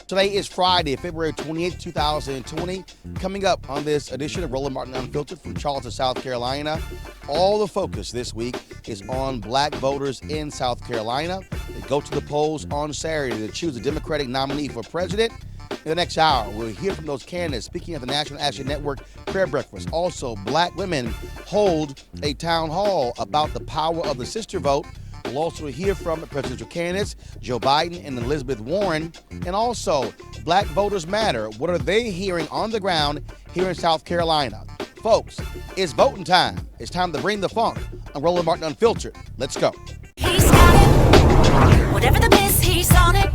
Today is Friday, February 28th, 2020. Coming up on this edition of Roland Martin Unfiltered from Charleston, South Carolina, all the focus this week is on black voters in South Carolina. They go to the polls on Saturday to choose a Democratic nominee for president. In the next hour, we'll hear from those candidates speaking at the National Action Network prayer breakfast. Also, black women hold a town hall about the power of the sister vote. We'll also hear from presidential candidates Joe Biden and Elizabeth Warren. And also, Black Voters Matter. What are they hearing on the ground here in South Carolina? Folks, it's voting time. It's time to bring the funk. I'm Roland Martin Unfiltered. Let's go. He's got it. Whatever the miss, he's on it.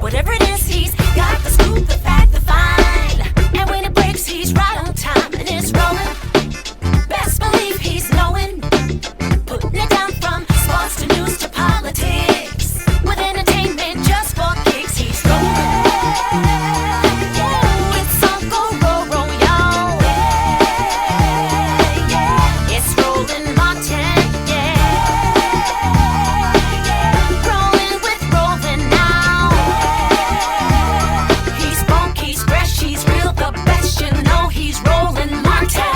Whatever it is, he's got the scoop, the fact, the find. And when it breaks, he's right on time and it's rolling. Best believe he's knowing. Putting it down from sports to news to politics. With entertainment just for kicks, he's rolling. It's Uncle Roro, y'all. Yeah. It's Roland Martin, yeah. Rolling with Roland now. He's funk, he's fresh, he's real, the best, you know he's Roland Martin.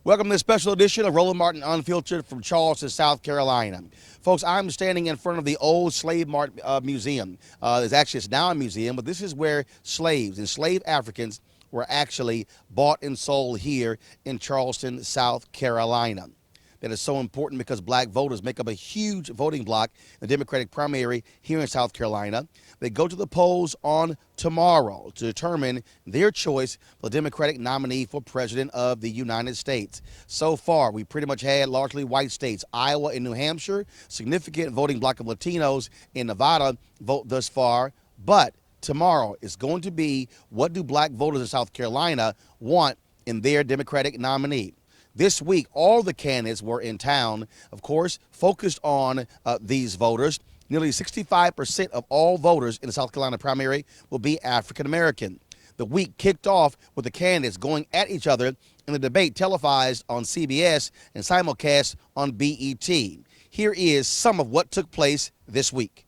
Welcome to this special edition of Roland Martin Unfiltered from Charleston, South Carolina. Folks, I'm standing in front of the old Slave Mart Museum. It's now a museum, but this is where slaves, enslaved Africans, were actually bought and sold here in Charleston, South Carolina. That is so important because black voters make up a huge voting bloc in the Democratic primary here in South Carolina. They go to the polls on tomorrow to determine their choice for the Democratic nominee for president of the United States. So far, we pretty much had largely white states, Iowa and New Hampshire, significant voting bloc of Latinos in Nevada vote thus far. But tomorrow is going to be what do black voters in South Carolina want in their Democratic nominee. This week, all the candidates were in town, of course, focused on these voters. Nearly 65% of all voters in the South Carolina primary will be African American. The week kicked off with the candidates going at each other in the debate televised on CBS and simulcast on BET. Here is some of what took place this week.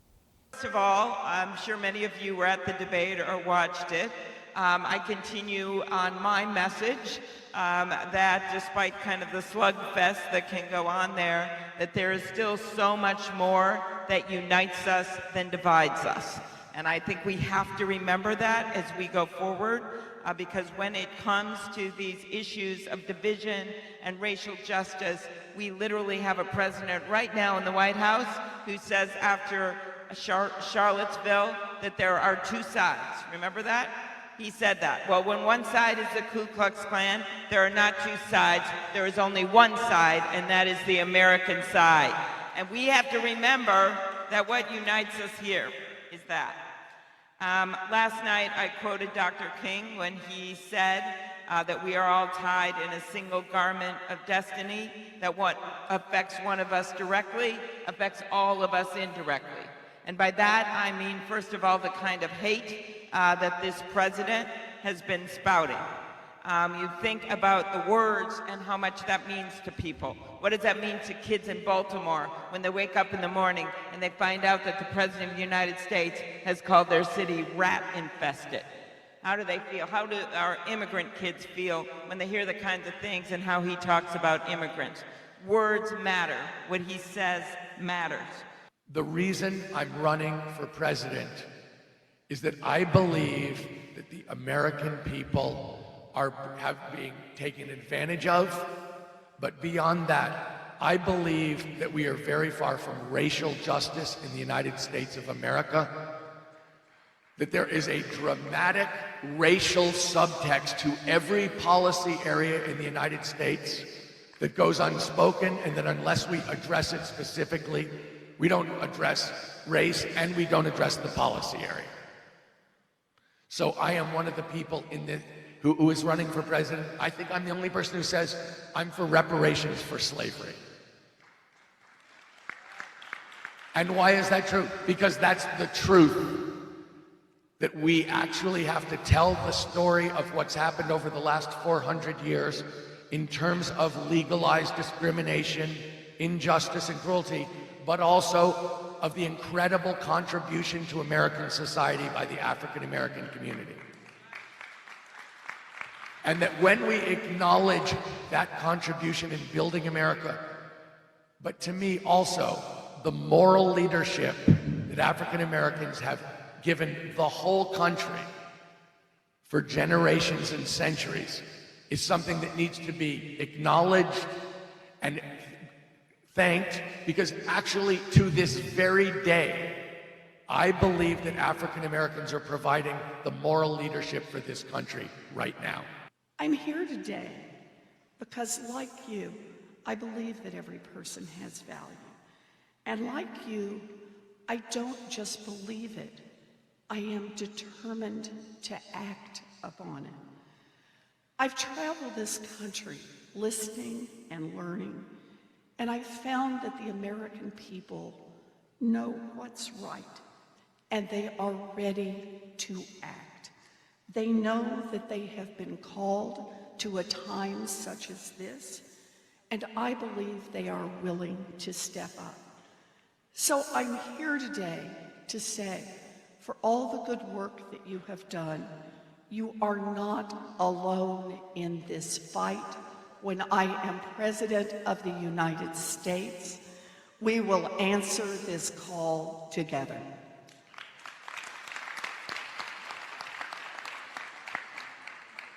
First of all, I'm sure many of you were at the debate or watched it. I continue on my message that despite kind of the slugfest that can go on there, that there is still so much more that unites us than divides us. And I think we have to remember that as we go forward, because when it comes to these issues of division and racial justice, we literally have a president right now in the White House who says after Charlottesville that there are two sides. Remember that? He said that. Well, when one side is the Ku Klux Klan, there are not two sides. There is only one side, and that is the American side. And we have to remember that what unites us here is that. Last night, I quoted Dr. King when he said that we are all tied in a single garment of destiny, that what affects one of us directly affects all of us indirectly. And by that, I mean, first of all, the kind of hate that this president has been spouting. You think about the words and how much that means to people. What does that mean to kids in Baltimore when they wake up in the morning and they find out that the President of the United States has called their city rat-infested? How do they feel? How do our immigrant kids feel when they hear the kinds of things and how he talks about immigrants? Words matter. What he says matters. The reason I'm running for president is that I believe that the American people have been taken advantage of, but beyond that, I believe that we are very far from racial justice in the United States of America, that there is a dramatic racial subtext to every policy area in the United States that goes unspoken, and that unless we address it specifically, we don't address race and we don't address the policy area. So I am one of the people who is running for president. I think I'm the only person who says I'm for reparations for slavery. And why is that true? Because that's the truth. That we actually have to tell the story of what's happened over the last 400 years in terms of legalized discrimination, injustice, and cruelty, but also of the incredible contribution to American society by the African American community. And that when we acknowledge that contribution in building America, but to me also the moral leadership that African Americans have given the whole country for generations and centuries is something that needs to be acknowledged and thanked, because actually to this very day, I believe that African Americans are providing the moral leadership for this country right now. I'm here today because, like you, I believe that every person has value. And like you, I don't just believe it, I am determined to act upon it. I've traveled this country listening and learning, and I've found that the American people know what's right, and they are ready to act. They know that they have been called to a time such as this, and I believe they are willing to step up. So I'm here today to say, for all the good work that you have done, you are not alone in this fight. When I am President of the United States, we will answer this call together.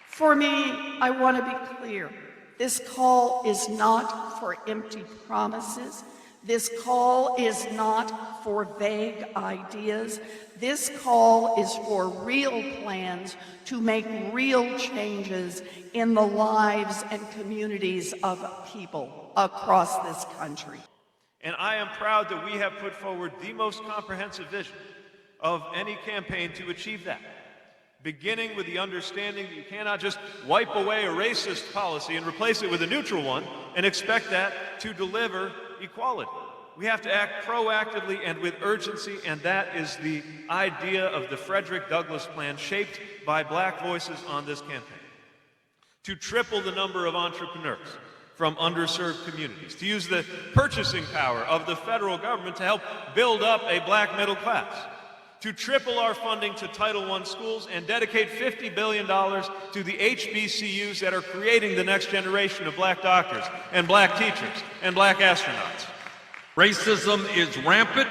For me, I want to be clear. This call is not for empty promises. This call is not for vague ideas. This call is for real plans to make real changes in the lives and communities of people across this country. And I am proud that we have put forward the most comprehensive vision of any campaign to achieve that, beginning with the understanding that you cannot just wipe away a racist policy and replace it with a neutral one and expect that to deliver equality. We have to act proactively and with urgency, and that is the idea of the Frederick Douglass Plan, shaped by black voices on this campaign. To triple the number of entrepreneurs from underserved communities, to use the purchasing power of the federal government to help build up a black middle class, to triple our funding to Title I schools and dedicate $50 billion to the HBCUs that are creating the next generation of black doctors and black teachers and black astronauts. Racism is rampant.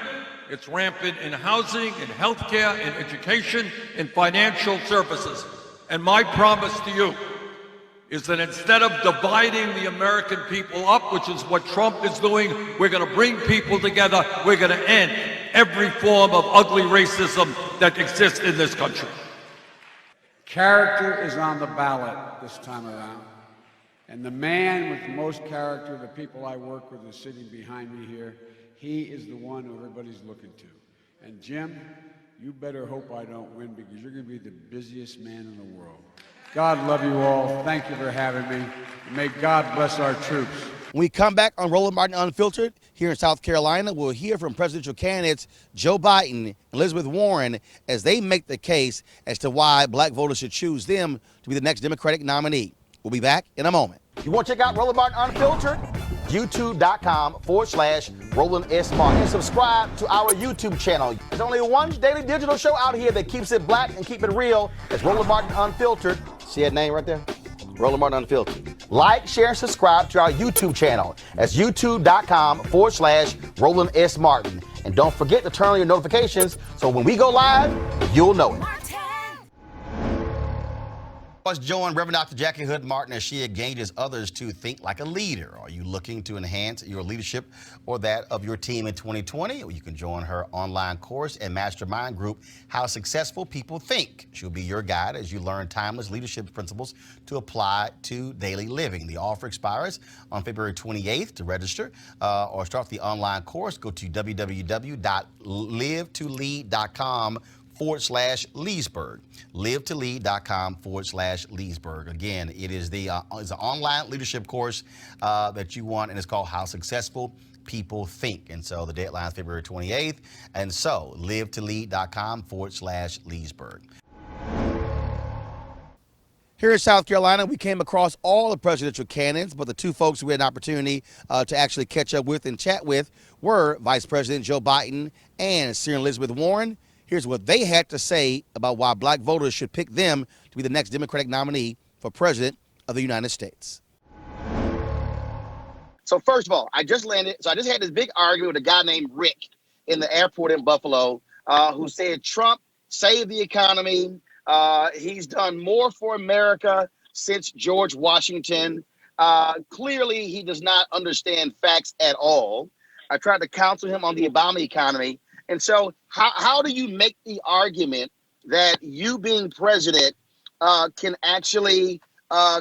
It's rampant in housing, in healthcare, in education, in financial services. And my promise to you is that instead of dividing the American people up, which is what Trump is doing, we're going to bring people together. We're going to end every form of ugly racism that exists in this country. Character is on the ballot this time around. And the man with the most character, the people I work with is sitting behind me here. He is the one who everybody's looking to. And Jim, you better hope I don't win, because you're going to be the busiest man in the world. God love you all. Thank you for having me. May God bless our troops. When we come back on Roland Martin Unfiltered here in South Carolina, we'll hear from presidential candidates Joe Biden and Elizabeth Warren as they make the case as to why black voters should choose them to be the next Democratic nominee. We'll be back in a moment. You want to check out Roland Martin Unfiltered? YouTube.com/Roland S. Martin. And subscribe to our YouTube channel. There's only one daily digital show out here that keeps it black and keep it real. It's Roland Martin Unfiltered. See that name right there? Roland Martin Unfiltered. Like, share, and subscribe to our YouTube channel. That's youtube.com/Roland S. Martin. And don't forget to turn on your notifications so when we go live, you'll know it. Let's join Reverend Dr. Jackie Hood Martin as she engages others to think like a leader. Are you looking to enhance your leadership or that of your team in 2020? Or you can join her online course and mastermind group, How Successful People Think. She'll be your guide as you learn timeless leadership principles to apply to daily living. The offer expires on February 28th. To register or start the online course, go to www.livetolead.com/Leesburg. livetolead.com/Leesburg. Again, it is it's an online leadership course that you want, and it's called How Successful People Think. And so the deadline is February 28th. And so livetolead.com/Leesburg. Here in South Carolina, we came across all the presidential candidates, but the two folks we had an opportunity to actually catch up with and chat with were Vice President Joe Biden and Senator Elizabeth Warren. Here's what they had to say about why black voters should pick them to be the next Democratic nominee for President of the United States. So first of all, I just landed. So I just had this big argument with a guy named Rick in the airport in Buffalo who said Trump saved the economy. He's done more for America since George Washington. Clearly, he does not understand facts at all. I tried to counsel him on the Obama economy. And so how do you make the argument that you being president can actually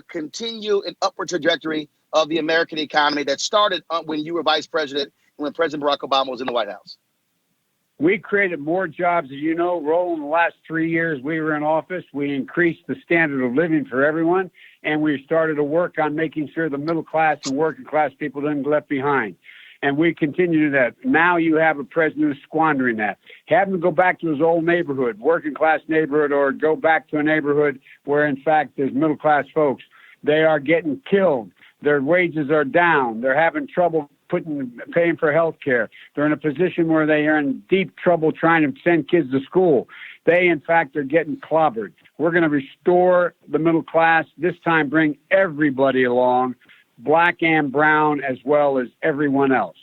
continue an upward trajectory of the American economy that started when you were vice president, when President Barack Obama was in the White House? We created more jobs, as you know, Roland. In the last 3 years we were in office, we increased the standard of living for everyone, and we started to work on making sure the middle class and working class people didn't get left behind. And we continue to do that. Now you have a president who's squandering that. Have him go back to his old neighborhood, working class neighborhood, or go back to a neighborhood where, in fact, there's middle class folks. They are getting killed. Their wages are down. They're having trouble paying for health care. They're in a position where they are in deep trouble trying to send kids to school. They, in fact, are getting clobbered. We're going to restore the middle class, this time bring everybody along, black and brown, as well as everyone else.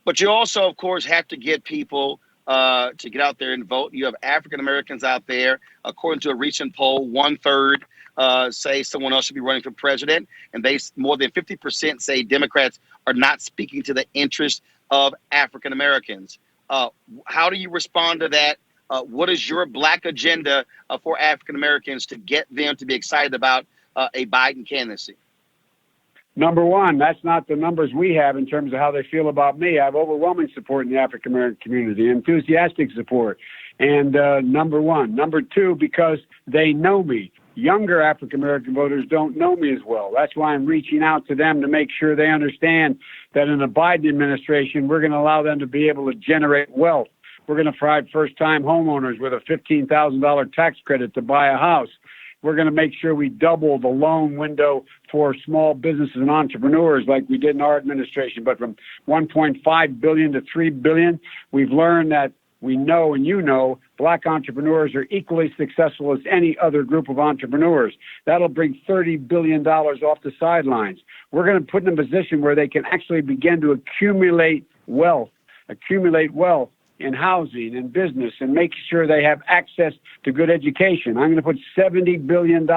But you also, of course, have to get people to get out there and vote. You have African Americans out there. According to a recent poll, 1/3 say someone else should be running for president, and more than 50% say Democrats are not speaking to the interests of African Americans. How do you respond to that? What is your black agenda for African Americans to get them to be excited about a Biden candidacy? Number one, that's not the numbers we have in terms of how they feel about me. I have overwhelming support in the African American community, enthusiastic support. And number one. Number two, because they know me. Younger African American voters don't know me as well. That's why I'm reaching out to them to make sure they understand that in the Biden administration, we're going to allow them to be able to generate wealth. We're going to provide first-time homeowners with a $15,000 tax credit to buy a house. We're going to make sure we double the loan window for small businesses and entrepreneurs like we did in our administration. But from $1.5 billion to $3 billion, we've learned that we know, and you know, black entrepreneurs are equally successful as any other group of entrepreneurs. That'll bring $30 billion off the sidelines. We're going to put them in a position where they can actually begin to accumulate wealth in housing and business, and make sure they have access to good education. I'm going to put $70 billion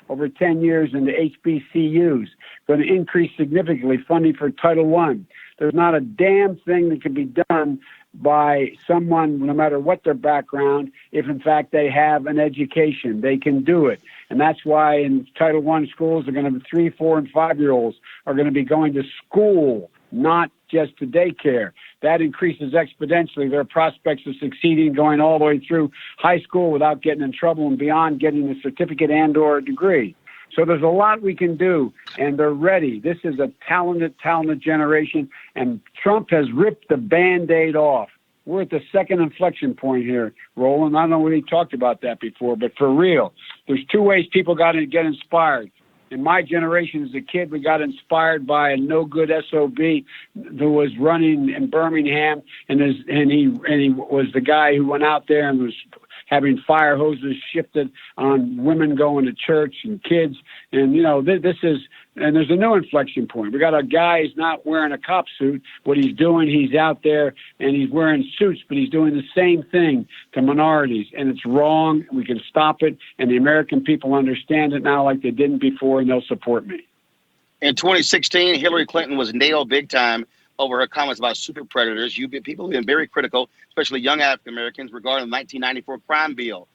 over 10 years into HBCUs, going to increase significantly funding for Title I. There's not a damn thing that can be done by someone, no matter what their background, if in fact they have an education. They can do it. And that's why in Title I schools, they're going to be 3, 4, and 5-year-olds are going to be going to school, not just to daycare. That increases exponentially their prospects of succeeding, going all the way through high school without getting in trouble and beyond getting a certificate and/or a degree. So there's a lot we can do, and they're ready. This is a talented generation, and Trump has ripped the Band-Aid off. We're at the second inflection point here, Roland. I don't know when he talked about that before, but for real, there's two ways people got to get inspired. In my generation as a kid, we got inspired by a no-good SOB who was running in Birmingham, and he was the guy who went out there and was having fire hoses shifted on women going to church and kids. And, and there's a new inflection point. We got a guy who's not wearing a cop suit. What he's doing, he's out there and he's wearing suits, but he's doing the same thing to minorities. And it's wrong. We can stop it. And the American people understand it now like they didn't before, and they'll support me. In 2016, Hillary Clinton was nailed big time over her comments about super predators. People have been very critical, especially young African Americans, regarding the 1994 crime bill.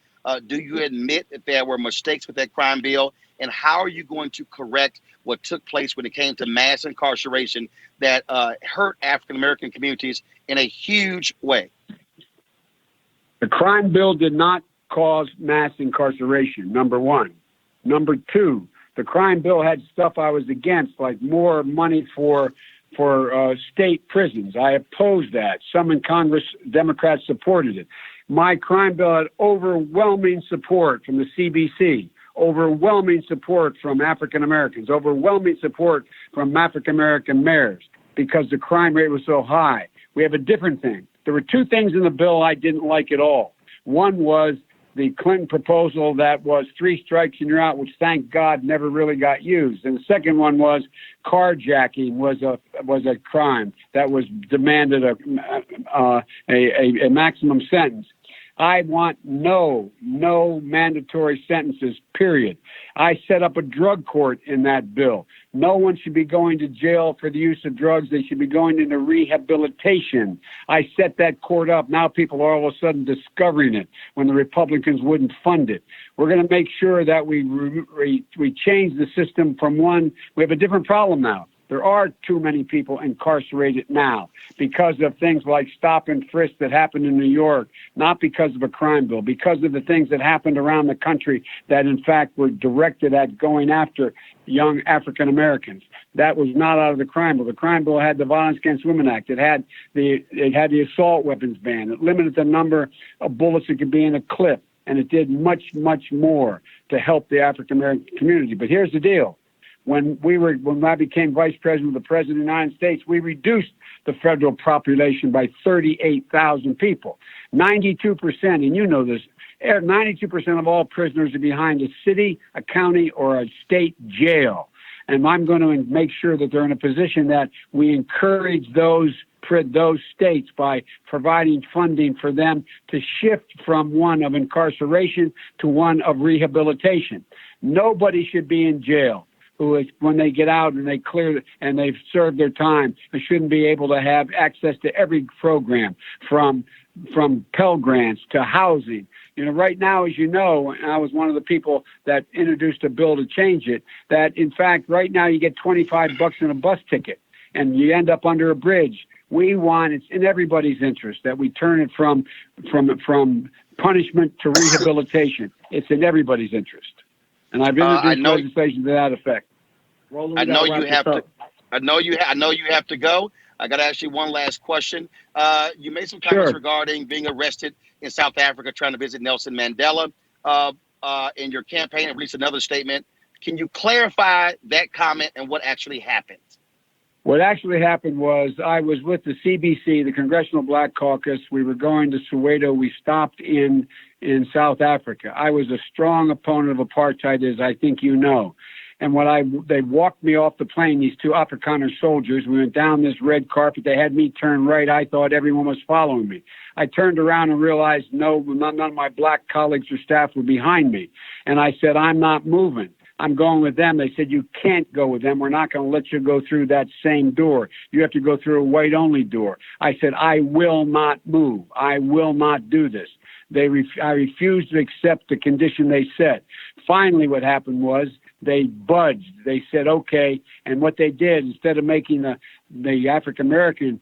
Do you admit that there were mistakes with that crime bill? And how are you going to correct what took place when it came to mass incarceration that hurt African American communities in a huge way? The crime bill did not cause mass incarceration, number one. Number two, the crime bill had stuff I was against, like more money for state prisons. I opposed that. Some in Congress, Democrats supported it. My crime bill had overwhelming support from the CBC, overwhelming support from African Americans, overwhelming support from African American mayors because the crime rate was so high. We have a different thing. There were two things in the bill I didn't like at all. One was the Clinton proposal that was 3 strikes and you're out, which thank God never really got used. And the second one was carjacking was a crime that was demanded a maximum sentence. I want no mandatory sentences, period. I set up a drug court in that bill. No one should be going to jail for the use of drugs. They should be going into rehabilitation. I set that court up. Now people are all of a sudden discovering it when the Republicans wouldn't fund it. We're going to make sure that we change the system from one. We have a different problem now. There are too many people incarcerated now because of things like stop and frisk that happened in New York, not because of a crime bill, because of the things that happened around the country that, in fact, were directed at going after young African Americans. That was not out of the crime bill. The crime bill had the Violence Against Women Act. It had the assault weapons ban. It limited the number of bullets that could be in a clip, and it did much, much more to help the African American community. But here's the deal. When I became vice president of the President of the United States, we reduced the federal population by 38,000 people. 92%, and you know this, 92% of all prisoners are behind a city, a county, or a state jail. And I'm going to make sure that they're in a position that we encourage those states by providing funding for them to shift from one of incarceration to one of rehabilitation. Nobody should be in jail who is, when they get out and they clear and they've served their time, they shouldn't be able to have access to every program, from Pell Grants to housing. You know, right now, as you know, and I was one of the people that introduced a bill to change it, that in fact, right now you get $25 in a bus ticket and you end up under a bridge. We want, it's in everybody's interest that we turn it from punishment to rehabilitation. It's in everybody's interest. And I've introduced legislation to that effect. Roland, I know you have to. I know you have to go. I got to ask you one last question. You made some comments regarding being arrested in South Africa, trying to visit Nelson Mandela. In your campaign, and released another statement. Can you clarify that comment and what actually happened? What actually happened was I was with the CBC, the Congressional Black Caucus. We were going to Soweto. We stopped in South Africa. I was a strong opponent of apartheid, as I think you know. And they walked me off the plane, these two Afrikaner soldiers. We went down this red carpet. They had me turn right. I thought everyone was following me. I turned around and realized, no, none of my black colleagues or staff were behind me. And I said, I'm not moving. I'm going with them. They said, you can't go with them. We're not going to let you go through that same door. You have to go through a white-only door. I said, I will not move. I will not do this. I refused to accept the condition they set. Finally, what happened was they budged. They said, okay. And what they did, instead of making the African-American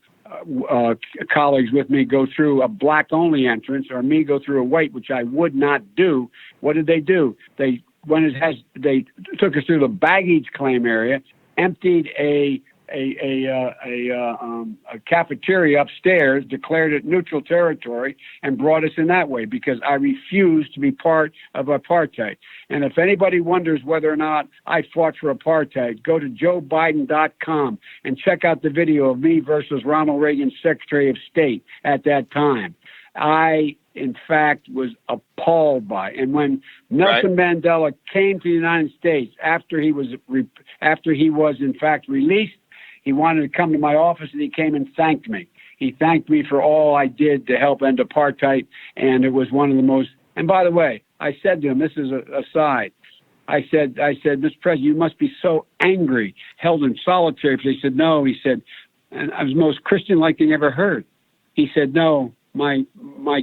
colleagues with me go through a black-only entrance or me go through a white, which I would not do, what did they do? They took us through the baggage claim area, emptied a cafeteria upstairs, declared it neutral territory, and brought us in that way because I refused to be part of apartheid. And if anybody wonders whether or not I fought for apartheid, go to joebiden.com and check out the video of me versus Ronald Reagan's Secretary of State at that time. I, in fact, was appalled by. And when Nelson Mandela came to the United States after he was in fact released, he wanted to come to my office, and he came and thanked me. He thanked me for all I did to help end apartheid, and it was one of the most. And by the way, I said to him, this is a aside. I said, Mr. President, you must be so angry, held in solitary. He said, no. He said, and I was the most Christian-like thing I ever heard. He said, no, my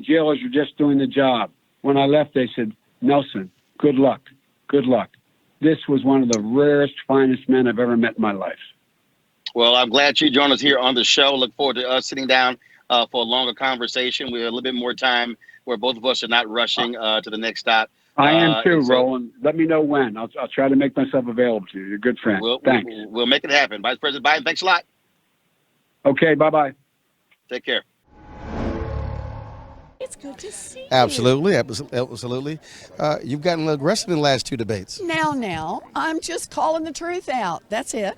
jailers are just doing the job. When I left, they said, Nelson, good luck, good luck. This was one of the rarest, finest men I've ever met in my life. Well, I'm glad you joined us here on the show. Look forward to us sitting down for a longer conversation. We have a little bit more time where both of us are not rushing to the next stop. I am too, Roland. Let me know when. I'll try to make myself available to you. You're a good friend. Thanks. We'll make it happen. Vice President Biden, thanks a lot. Okay, bye-bye. Take care. It's good to see you. Absolutely. You've gotten a little aggressive in the last two debates. Now, I'm just calling the truth out. That's it.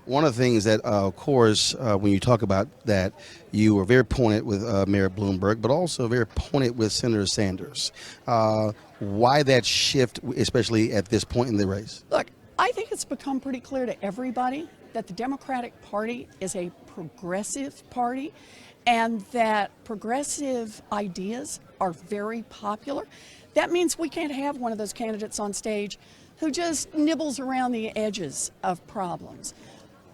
One of the things that, of course, when you talk about that, you were very pointed with Mayor Bloomberg, but also very pointed with Senator Sanders. Why that shift, especially at this point in the race? Look, I think it's become pretty clear to everybody that the Democratic Party is a progressive party and that progressive ideas are very popular. That means we can't have one of those candidates on stage who just nibbles around the edges of problems.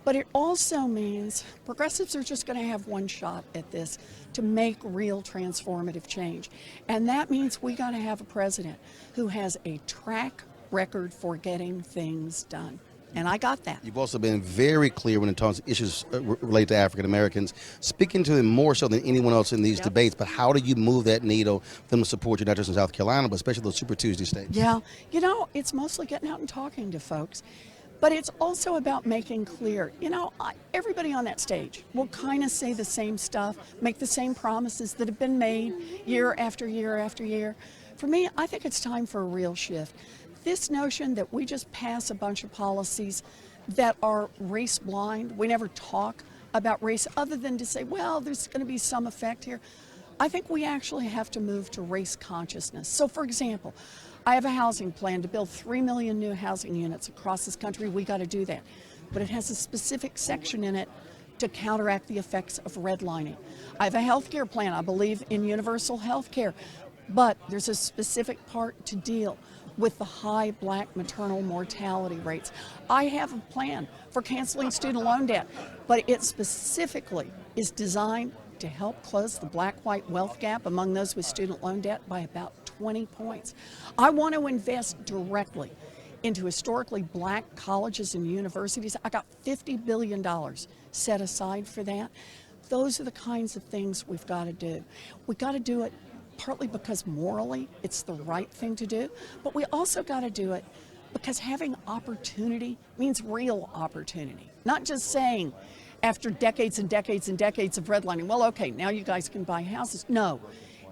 But it also means progressives are just going to have one shot at this to make real transformative change. And that means we got to have a president who has a track record for getting things done. And I got that. You've also been very clear when it comes to issues related to African Americans, speaking to them more so than anyone else in these debates. But how do you move that needle for them to support you, not just in South Carolina, but especially those Super Tuesday states? Yeah, it's mostly getting out and talking to folks. But it's also about making clear, everybody on that stage will kind of say the same stuff, make the same promises that have been made year after year after year. For me, I think it's time for a real shift. This notion that we just pass a bunch of policies that are race blind, we never talk about race other than to say, well, there's going to be some effect here. I think we actually have to move to race consciousness. So, for example, I have a housing plan to build 3 million new housing units across this country. We got to do that. But it has a specific section in it to counteract the effects of redlining. I have a health care plan. I believe in universal health care. But there's a specific part to deal with the high black maternal mortality rates. I have a plan for canceling student loan debt, but it specifically is designed to help close the black-white wealth gap among those with student loan debt by about 20 points. I want to invest directly into historically black colleges and universities. I got $50 billion set aside for that. Those are the kinds of things we've got to do. We've got to do it partly because morally it's the right thing to do, but we also got to do it because having opportunity means real opportunity, not just saying after decades and decades and decades of redlining, well, okay, now you guys can buy houses. No,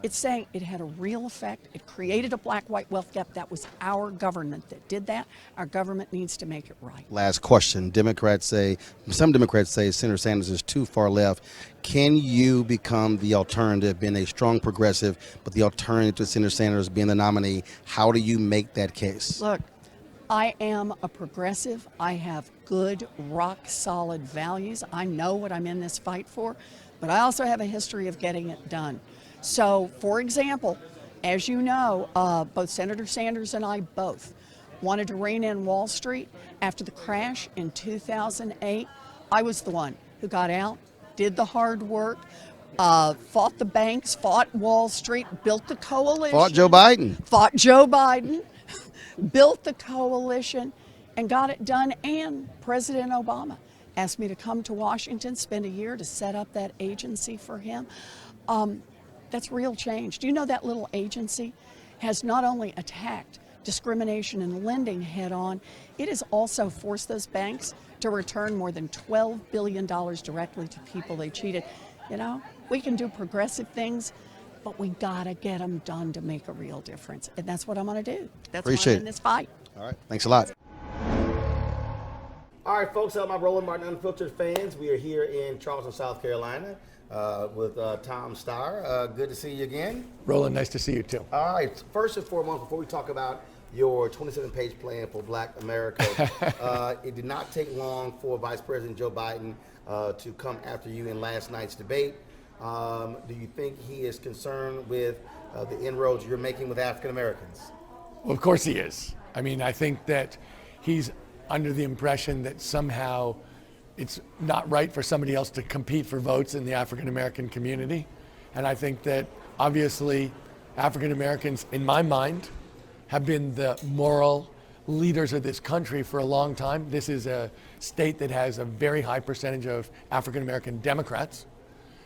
it's saying it had a real effect. It created a black-white wealth gap. That was our government that did that. Our government needs to make it right. Last question. Some Democrats say Senator Sanders is too far left. Can you become the alternative, being a strong progressive, but the alternative to Senator Sanders being the nominee? How do you make that case? Look, I am a progressive. I have good, rock-solid values. I know what I'm in this fight for, but I also have a history of getting it done. So, for example, as you know, both Senator Sanders and I both wanted to rein in Wall Street after the crash in 2008. I was the one who got out, did the hard work, fought the banks, fought Wall Street, built the coalition. Fought Joe Biden. Fought Joe Biden, built the coalition, and got it done. And President Obama asked me to come to Washington, spend a year to set up that agency for him. That's real change. Do you know that little agency has not only attacked discrimination in lending head on, it has also forced those banks to return more than $12 billion directly to people they cheated. You know, we can do progressive things, but we gotta get them done to make a real difference. And that's what I'm gonna do. That's why Appreciate I'm in this fight. All right, thanks a lot. All right, folks, my Roland Martin Unfiltered fans, we are here in Charleston, South Carolina with Tom Steyer. Good to see you again. Roland, nice to see you too. All right, first and foremost, before we talk about your 27-page plan for Black America, it did not take long for Vice President Joe Biden to come after you in last night's debate. Do you think he is concerned with the inroads you're making with African Americans? Well, of course he is. I mean, I think that he's under the impression that somehow it's not right for somebody else to compete for votes in the African American community. And I think that obviously African Americans, in my mind, have been the moral leaders of this country for a long time. This is a state that has a very high percentage of African American Democrats.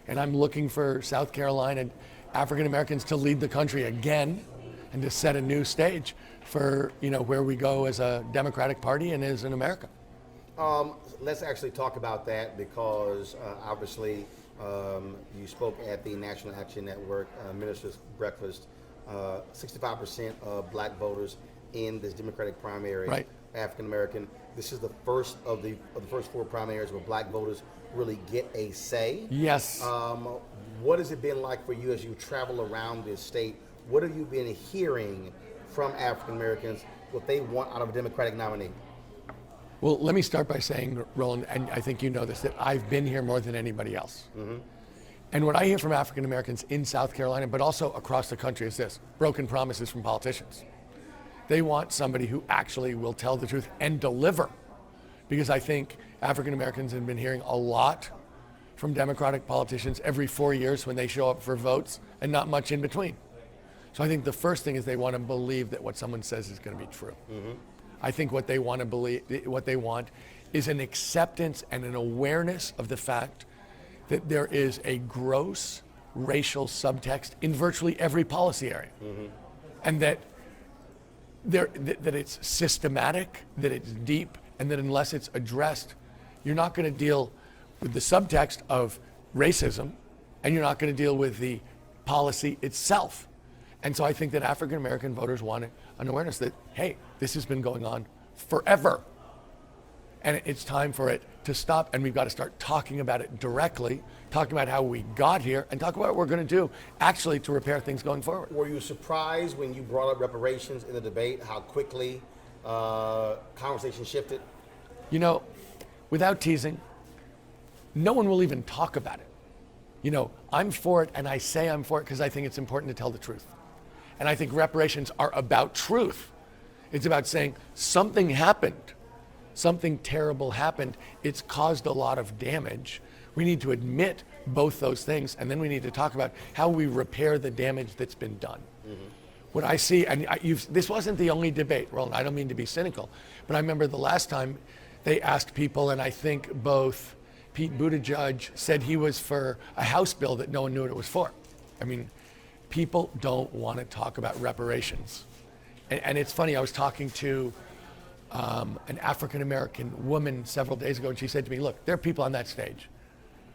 And I'm looking for South Carolina African Americans to lead the country again and to set a new stage for, you know, where we go as a Democratic Party and as in America. Let's actually talk about that because obviously you spoke at the National Action Network Ministers Breakfast. 65% of Black voters in this Democratic primary, right, African American. This is the first of the first four primaries where Black voters really get a say. Yes. What has it been like for you as you travel around this state? What have you been hearing from African Americans, what they want out of a Democratic nominee? Well, let me start by saying, Roland, and I think you know this, that I've been here more than anybody else. Mm-hmm. And what I hear from African Americans in South Carolina, but also across the country, is this: broken promises from politicians. They want somebody who actually will tell the truth and deliver. Because I think African Americans have been hearing a lot from Democratic politicians every 4 years when they show up for votes and not much in between. So I think the first thing is they want to believe that what someone says is going to be true. Mm-hmm. I think what they want to believe, what they want is an acceptance and an awareness of the fact that there is a gross racial subtext in virtually every policy area. Mm-hmm. And that it's systematic, that it's deep, and that unless it's addressed, you're not going to deal with the subtext of racism, and you're not going to deal with the policy itself. And so I think that African American voters want an awareness that, hey, this has been going on forever. And it's time for it to stop, and we've got to start talking about it directly, talking about how we got here, and talk about what we're going to do actually to repair things going forward. Were you surprised when you brought up reparations in the debate, how quickly conversation shifted? You know, without teasing, no one will even talk about it. You know, I'm for it, and I say I'm for it because I think it's important to tell the truth. And I think reparations are about truth. It's about saying something happened. Something terrible happened. It's caused a lot of damage. We need to admit both those things, and then we need to talk about how we repair the damage that's been done. Mm-hmm. What I see, and this wasn't the only debate, Roland, I don't mean to be cynical, but I remember the last time they asked people, and I think both Pete Buttigieg said he was for a House bill that no one knew what it was for. I mean, people don't want to talk about reparations. And it's funny, I was talking to an African-American woman several days ago, and she said to me, look, there are people on that stage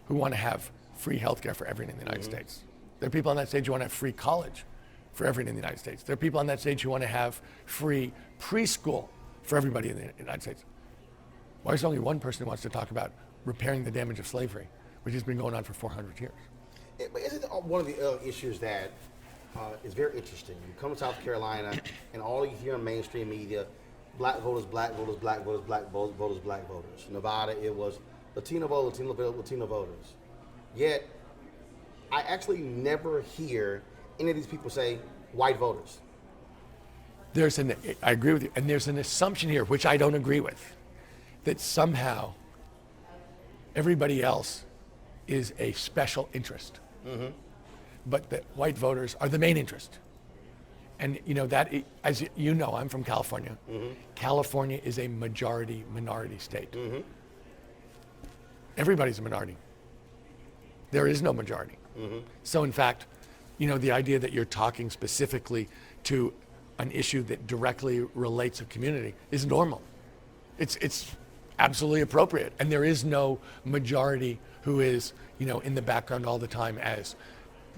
who want to have free healthcare for everyone in the United States. There are people on that stage who want to have free college for everyone in the United States. There are people on that stage who want to have free preschool for everybody in the United States. Why is there only one person who wants to talk about repairing the damage of slavery, which has been going on for 400 years? But isn't one of the issues that is very interesting? You come to South Carolina, and all you hear in mainstream media, Black voters, Black voters, Black voters, Black voters, Black voters. Nevada, it was Latino voters, Latino voters. Yet, I actually never hear any of these people say white voters. I agree with you, and there's an assumption here, which I don't agree with, that somehow everybody else is a special interest, but that white voters are the main interest. And that, as you know, I'm from California. California is a majority minority state. Everybody's a minority. There is no majority. So in fact, the idea that you're talking specifically to an issue that directly relates a community is normal. It's absolutely appropriate. And there is no majority who is, in the background all the time as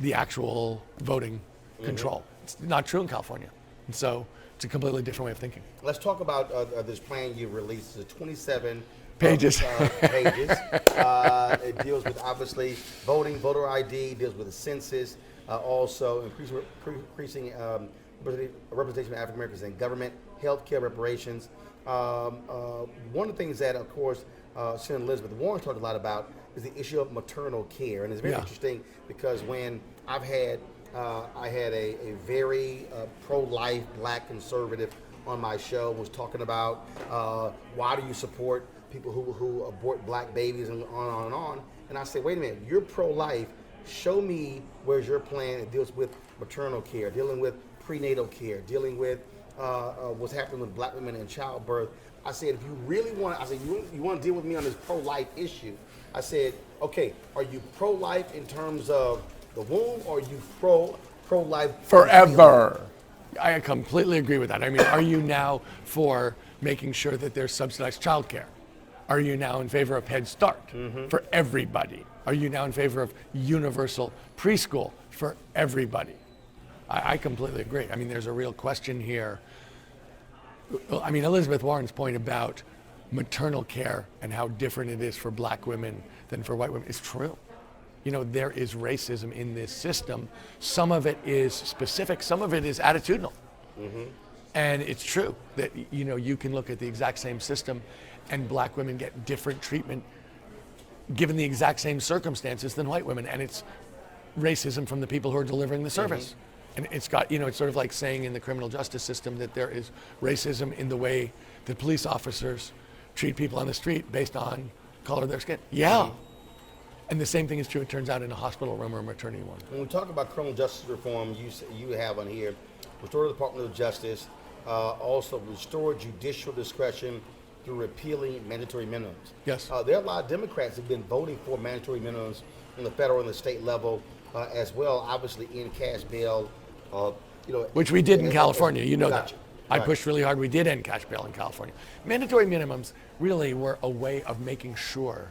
the actual voting control. It's not true in California. And so it's a completely different way of thinking. Let's talk about this plan you released. It's 27 pages. Pages. It deals with, obviously, voting, voter ID, deals with the census, also increasing representation of African Americans in government, healthcare reparations. One of the things that, of course, Senator Elizabeth Warren talked a lot about is the issue of maternal care. And it's very interesting because when I had a very pro-life black conservative on my show, was talking about why do you support people who abort black babies and on and on. And I said, wait a minute, you're pro-life. Show me where's your plan that deals with maternal care, dealing with prenatal care, dealing with what's happening with black women in childbirth. I said, if you really want, you want to deal with me on this pro-life issue. I said, okay, are you pro-life in terms of the womb, or are you pro-life forever? I completely agree with that. I mean, are you now for making sure that there's subsidized childcare? Are you now in favor of Head Start for everybody? Are you now in favor of universal preschool for everybody? I completely agree. I mean, there's a real question here. I mean, Elizabeth Warren's point about maternal care and how different it is for black women than for white women is true. There is racism in this system. Some of it is specific, some of it is attitudinal. And it's true that, you can look at the exact same system and black women get different treatment given the exact same circumstances than white women. And it's racism from the people who are delivering the service. And it's got, it's sort of like saying in the criminal justice system that there is racism in the way that police officers treat people on the street based on color of their skin. Yeah. And the same thing is true, it turns out, in a hospital room or a maternity ward. When we talk about criminal justice reform, you have on here, restore the Department of Justice, also restore judicial discretion through repealing mandatory minimums. Yes. There are a lot of Democrats who have been voting for mandatory minimums on the federal and the state level as well. Obviously, in cash bail, which we did in California. You know that. I Right. pushed really hard. We did end cash bail in California. Mandatory minimums really were a way of making sure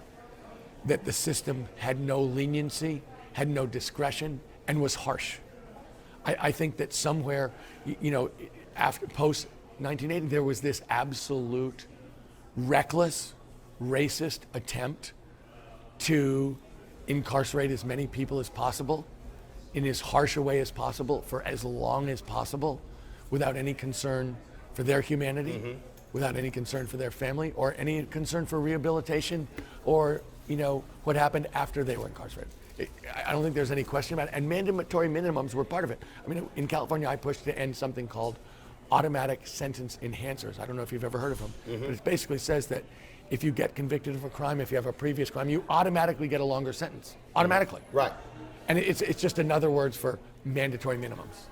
that the system had no leniency, had no discretion, and was harsh. I think that somewhere, after post 1980, there was this absolute reckless, racist attempt to incarcerate as many people as possible in as harsh a way as possible for as long as possible without any concern for their humanity, without any concern for their family, or any concern for rehabilitation, or what happened after they were incarcerated. I don't think there's any question about it. And mandatory minimums were part of it. I mean, in California, I pushed to end something called automatic sentence enhancers. I don't know if you've ever heard of them, but it basically says that if you get convicted of a crime, if you have a previous crime, you automatically get a longer sentence. Automatically. Right. And it's just another word for mandatory minimums.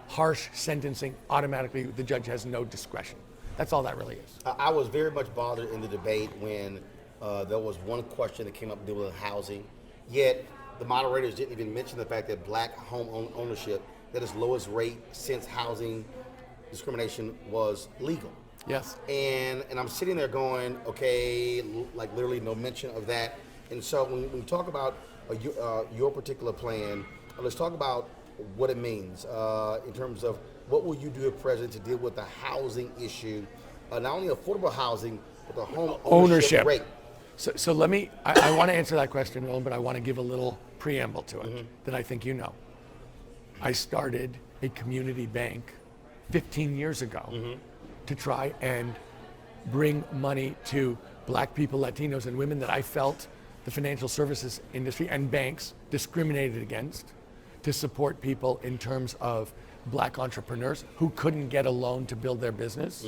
Harsh sentencing, automatically the judge has no discretion. That's all that really is. I was very much bothered in the debate when there was one question that came up dealing with housing, yet the moderators didn't even mention the fact that black home ownership, that is lowest rate since housing discrimination was legal. Yes. And I'm sitting there going, okay, like literally no mention of that. And so when we talk about your particular plan, let's talk about what it means in terms of what will you do as president to deal with the housing issue, not only affordable housing, but the home ownership rate. So let me, I want to answer that question, Roland, but I want to give a little preamble to it that I think you know. I started a community bank 15 years ago to try and bring money to black people, Latinos, and women that I felt the financial services industry and banks discriminated against, to support people in terms of black entrepreneurs who couldn't get a loan to build their business.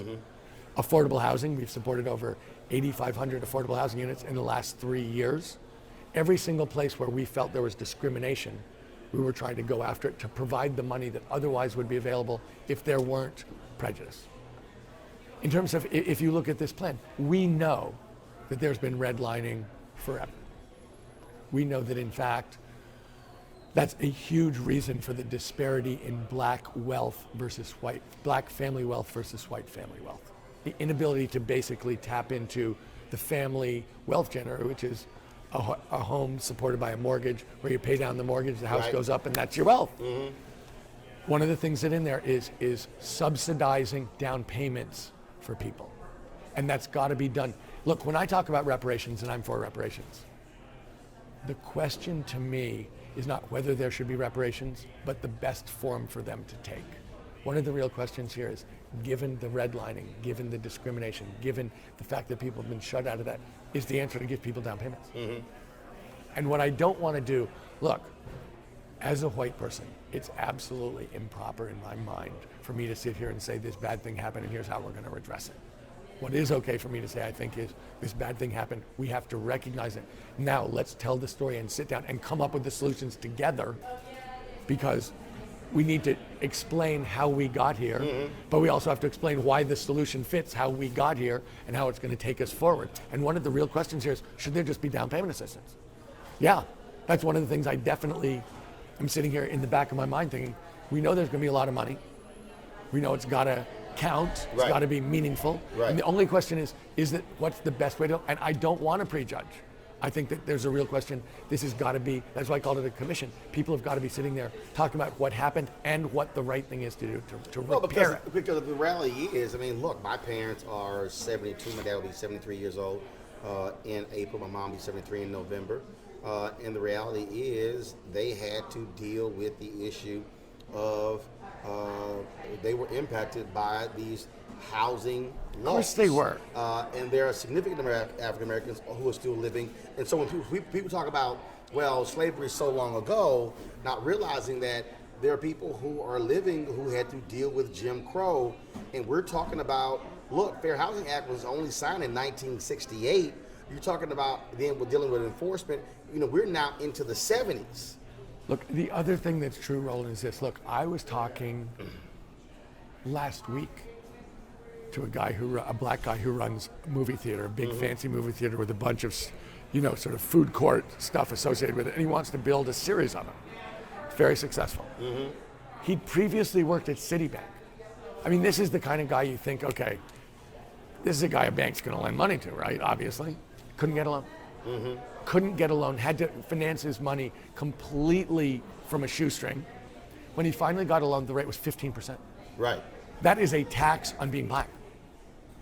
Affordable housing, we've supported over 8,500 affordable housing units in the last 3 years. Every single place where we felt there was discrimination, we were trying to go after it to provide the money that otherwise would be available if there weren't prejudice. In terms of, if you look at this plan, we know that there's been redlining forever. We know that, in fact, that's a huge reason for the disparity in black wealth versus white, black family wealth versus white family wealth. The inability to basically tap into the family wealth generator, which is a home supported by a mortgage, where you pay down the mortgage, the house goes up, and that's your wealth. One of the things that in there is subsidizing down payments for people. And that's got to be done. Look, when I talk about reparations, and I'm for reparations, the question to me is not whether there should be reparations, but the best form for them to take. One of the real questions here is, given the redlining, given the discrimination, given the fact that people have been shut out of that, is the answer to give people down payments. And what I don't want to do, look, as a white person, it's absolutely improper in my mind for me to sit here and say this bad thing happened and here's how we're going to redress it. What is okay for me to say, I think, is this bad thing happened. We have to recognize it. Now let's tell the story and sit down and come up with the solutions together, because we need to explain how we got here, but we also have to explain why the solution fits how we got here and how it's going to take us forward. And one of the real questions here is, should there just be down payment assistance? Yeah, that's one of the things I definitely am sitting here in the back of my mind thinking, we know there's going to be a lot of money. We know it's got to count. It's got to be meaningful. And the only question is that what's the best way to, and I don't want to prejudge. I think that there's a real question. This has got to be, that's why I called it a commission. People have got to be sitting there talking about what happened and what the right thing is to do to repair it. Because the reality is, I mean, look, my parents are 72, my dad will be 73 years old in April, my mom will be 73 in November. And the reality is they had to deal with the issue of they were impacted by these housing laws. Of course they were. And there are significant number of African Americans who are still living. And so when people talk about, well, slavery is so long ago, not realizing that there are people who are living who had to deal with Jim Crow. And we're talking about, look, Fair Housing Act was only signed in 1968. You're talking about then we're dealing with enforcement. You know, we're now into the 70s. Look, the other thing that's true, Roland, is this. Look, I was talking last week to a black guy who runs a movie theater, a big fancy movie theater with a bunch of, sort of food court stuff associated with it, and he wants to build a series on it. Very successful. He'd previously worked at Citibank. I mean, this is the kind of guy you think, okay, this is a guy a bank's going to lend money to, right? Obviously. Couldn't get a loan. Couldn't get a loan, had to finance his money completely from a shoestring. When he finally got a loan, the rate was 15%. Right. That is a tax on being black.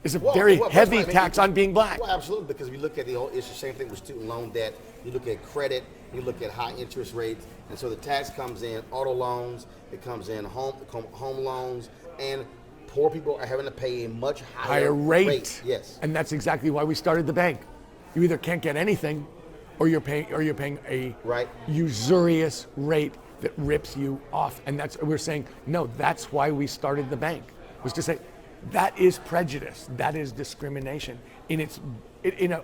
It's a very heavy tax on being black. Well, absolutely, because we look at the whole issue, same thing with student loan debt. You look at credit, you look at high interest rates, and so the tax comes in auto loans, it comes in home loans, and poor people are having to pay a much higher rate. Yes. And that's exactly why we started the bank. You either can't get anything, or you're paying a usurious rate that rips you off. And we're saying, no, that's why we started the bank, was to say that is prejudice, that is discrimination in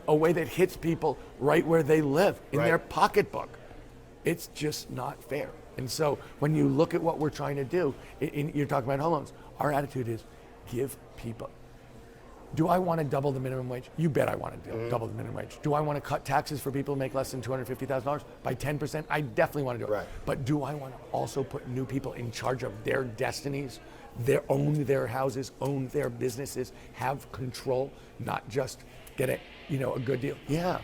a way that hits people right where they live, in their pocketbook. It's just not fair. And so when you look at what we're trying to do, you're talking about home loans, our attitude is give people. Do I want to double the minimum wage? You bet I want to double the minimum wage. Do I want to cut taxes for people who make less than $250,000 by 10%? I definitely want to do it. But do I want to also put new people in charge of their destinies, own their houses, own their businesses, have control, not just get a good deal? Yeah,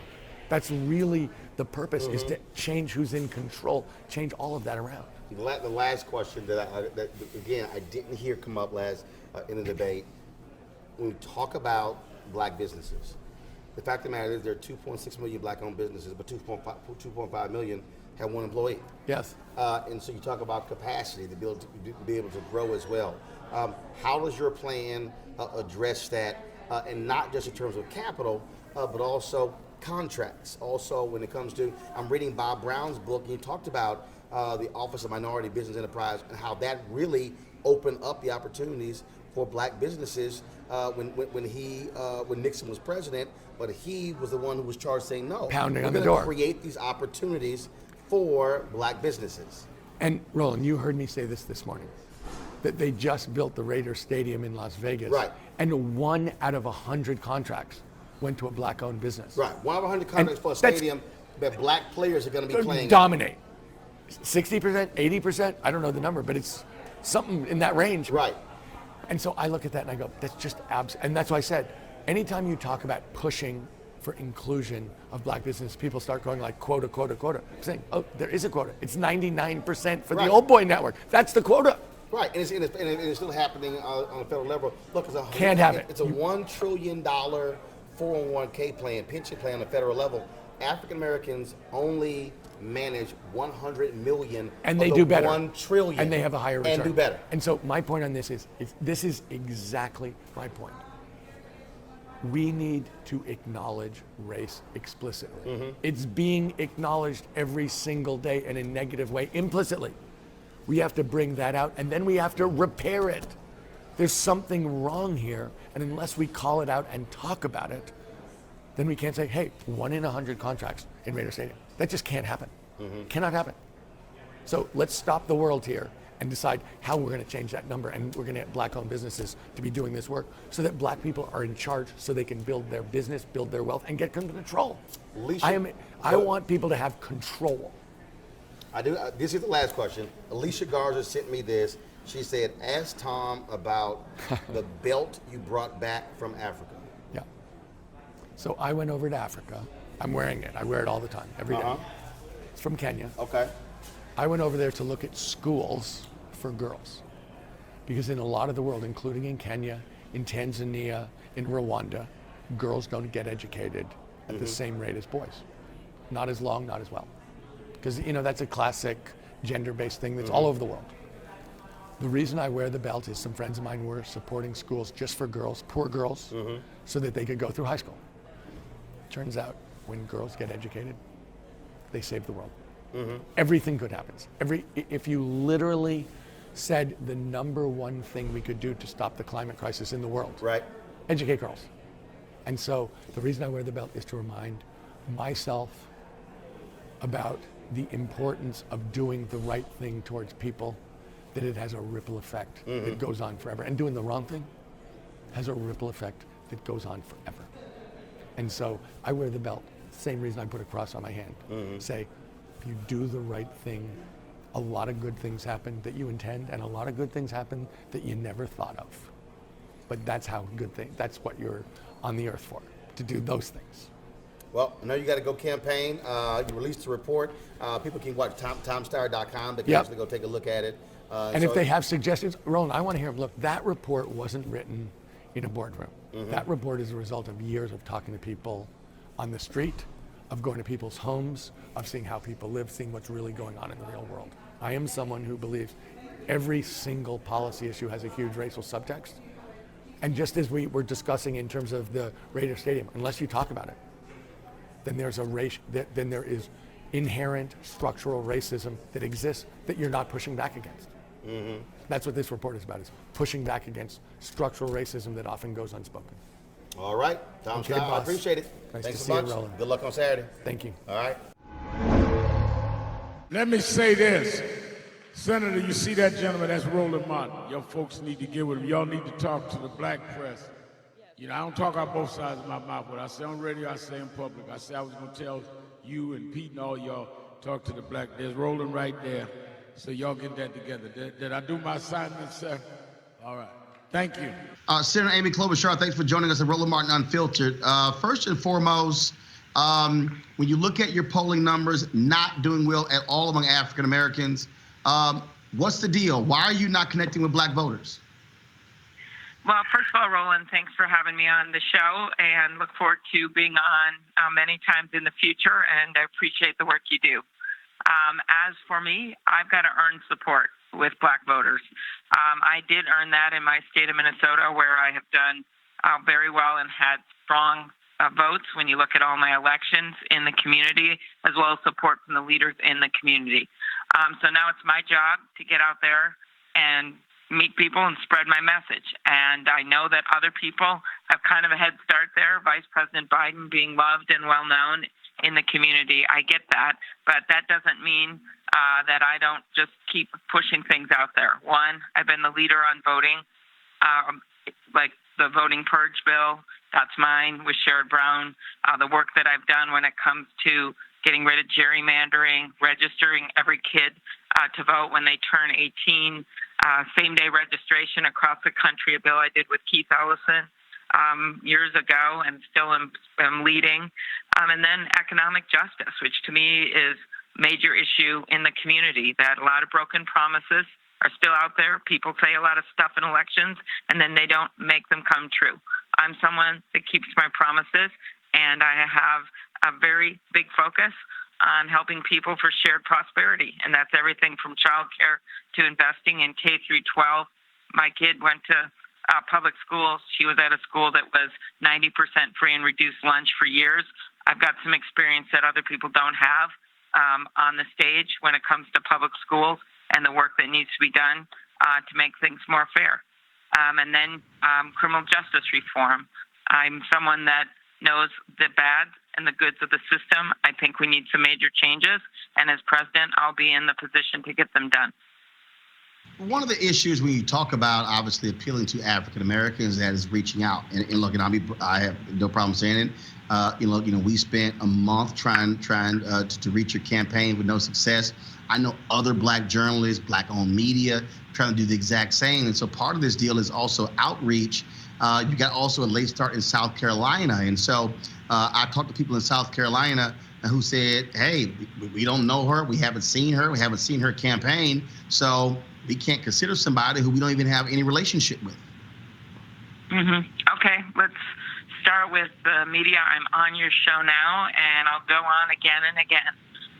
that's really the purpose, is to change who's in control, change all of that around. The last question that again I didn't hear come up in the debate. When we talk about black businesses, the fact of the matter is there are 2.6 million black-owned businesses, but 2.5 million have one employee. Yes. And so you talk about capacity to be able to grow as well. How does your plan address that, and not just in terms of capital, but also contracts? Also, when it comes to, I'm reading Bob Brown's book, and he talked about the Office of Minority Business Enterprise, and how that really opened up the opportunities for black businesses when Nixon was president, but he was the one who was charged saying no. Pounding on We're the gonna door. create these opportunities for black businesses. And Roland, you heard me say this morning, that they just built the Raiders Stadium in Las Vegas. Right. And 1 out of 100 contracts went to a black-owned business. Right, 1 of 100 contracts for a stadium that black players are going to be playing. Dominate. 60%, 80%, I don't know the number, but it's something in that range. Right. And so I look at that and I go, that's just and that's why I said, anytime you talk about pushing for inclusion of black business, people start going like quota, quota, quota. I'm saying, oh, there is a quota. It's 99% for the Right. Old Boy Network. That's the quota. Right, and it's still happening on a federal level. Look, Can't have it. It's a $1 trillion 401k plan, pension plan on the federal level. African Americans only manage 100 million, And they of do the better. 1 trillion, And they have a higher return. and do better. And so my point on this is this is exactly my point. We need to acknowledge race explicitly. Mm-hmm. It's being acknowledged every single day in a negative way, implicitly. We have to bring that out, and then we have to repair it. There's something wrong here, and unless we call it out and talk about it, then we can't say, hey, 1 in 100 contracts in Raider Stadium. That just can't happen. Cannot happen. So let's stop the world here and decide how we're going to change that number, and we're going to get black-owned businesses to be doing this work so that black people are in charge, so they can build their business, build their wealth, and get control. I want people to have control. I do. This is the last question. Alicia Garza sent me this. She said, ask Tom about the belt you brought back from Africa. Yeah. So I went over to Africa. I'm wearing it. I wear it all the time, every day. It's from Kenya. Okay. I went over there to look at schools for girls. Because in a lot of the world, including in Kenya, in Tanzania, in Rwanda, girls don't get educated at the same rate as boys. Not as long, not as well. Because, that's a classic gender-based thing that's all over the world. The reason I wear the belt is some friends of mine were supporting schools just for girls, poor girls, so that they could go through high school. Turns out, when girls get educated, they save the world. Everything good happens. If you literally said the number one thing we could do to stop the climate crisis in the world, Right. educate girls. And so the reason I wear the belt is to remind myself about the importance of doing the right thing towards people, that it has a ripple effect that goes on forever. And doing the wrong thing has a ripple effect that goes on forever. And so I wear the belt, same reason I put a cross on my hand. Say, if you do the right thing, a lot of good things happen that you intend, and a lot of good things happen that you never thought of. But that's that's what you're on the earth for, to do those things. Well, I know you got to go campaign. You released the report. People can watch TomSteyer.com. They can Yep. actually go take a look at it. And if they have suggestions, Roland, I want to hear them. Look, that report wasn't written in a boardroom. That report is a result of years of talking to people on the street, of going to people's homes, of seeing how people live, seeing what's really going on in the real world. I am someone who believes every single policy issue has a huge racial subtext. And just as we were discussing in terms of the Raider Stadium, unless you talk about it, then there is inherent structural racism that exists that you're not pushing back against. That's what this report is about, is pushing back against structural racism that often goes unspoken. All right, Tom Okay, Steyer, I boss. appreciate it. Nice Thanks to so see you, much. Roland. Good luck on Saturday. Thank you. All right. Let me say this. Senator, you see that gentleman? That's Roland Martin. Your folks need to get with him. Y'all need to talk to the black press. I don't talk out both sides of my mouth. What I say on radio, I say in public. I say I was going to tell you and Pete and all y'all, talk to the black. There's Roland right there. So y'all get that together. Did I do my assignment, sir? All right. Thank you. Senator Amy Klobuchar, thanks for joining us at Roland Martin Unfiltered. First and foremost, when you look at your polling numbers, not doing well at all among African Americans, what's the deal? Why are you not connecting with black voters? Well, first of all, Roland, thanks for having me on the show, and look forward to being on many times in the future, and I appreciate the work you do. As for me, I've got to earn support with black voters. I did earn that in my state of Minnesota, where I have done very well and had strong votes when you look at all my elections in the community, as well as support from the leaders in the community. So now it's my job to get out there and meet people and spread my message. And I know that other people have kind of a head start there. Vice President Biden being loved and well known in the community. I get that, but that doesn't mean that I don't just keep pushing things out there. One, I've been the leader on voting, like the voting purge bill. That's mine with Sherrod Brown. The work that I've done when it comes to getting rid of gerrymandering, registering every kid to vote when they turn 18, same-day registration across the country, a bill I did with Keith Ellison years ago and still am leading. And then economic justice, which to me is a major issue in the community, that a lot of broken promises are still out there. People say a lot of stuff in elections, and then they don't make them come true. I'm someone that keeps my promises, and I have a very big focus on helping people for shared prosperity, and that's everything from childcare to investing in K through 12. My kid went to public schools. She was at a school that was 90% free and reduced lunch for years. I've got some experience that other people don't have on the stage when it comes to public schools and the work that needs to be done to make things more fair. And then criminal justice reform. I'm someone that knows the bad and the goods of the system. I think we need some major changes, and as president, I'll be in the position to get them done. One of the issues when you talk about obviously appealing to African Americans, that is reaching out. And look, and I have no problem saying it. We spent a month trying to reach your campaign with no success. I know other Black journalists, Black-owned media, trying to do the exact same. And so part of this deal is also outreach. You got also a late start in South Carolina. And so I talked to people in South Carolina who said, hey, we don't know her. We haven't seen her. We haven't seen her campaign. So we can't consider somebody who we don't even have any relationship with. Okay, let's start with the media. I'm on your show now, and I'll go on again and again.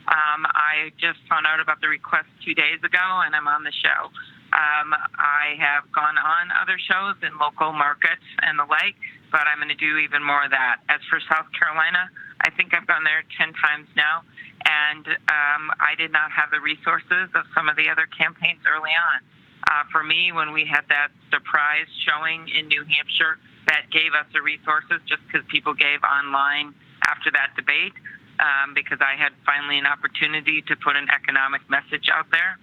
I just found out about the request 2 days ago, and I'm on the show. I have gone on other shows in local markets and the like, but I'm going to do even more of that. As for South Carolina, I think I've gone there 10 times now, and I did not have the resources of some of the other campaigns early on. For me, when we had that surprise showing in New Hampshire, that gave us the resources just because people gave online after that debate, because I had finally an opportunity to put an economic message out there.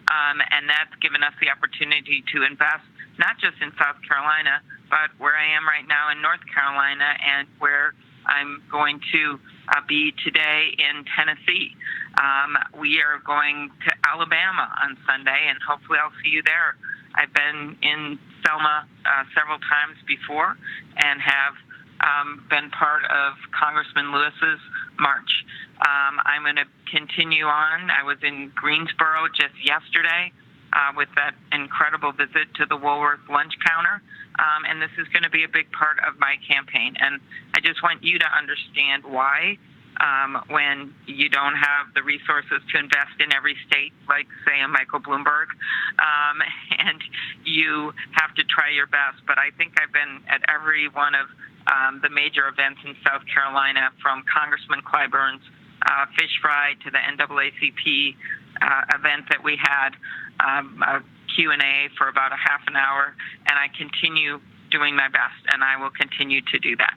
And that's given us the opportunity to invest, not just in South Carolina, but where I am right now in North Carolina and where I'm going to be today in Tennessee. We are going to Alabama on Sunday, and hopefully I'll see you there. I've been in Selma several times before and have been part of Congressman Lewis's march. I'm going to continue on. I was in Greensboro just yesterday with that incredible visit to the Woolworth lunch counter, and this is going to be a big part of my campaign. And I just want you to understand why, when you don't have the resources to invest in every state, like, say, a Michael Bloomberg, and you have to try your best. But I think I've been at every one of the major events in South Carolina, from Congressman Clyburn's fish fry to the NAACP event that we had, a Q&A for about a half an hour, and I continue doing my best, and I will continue to do that.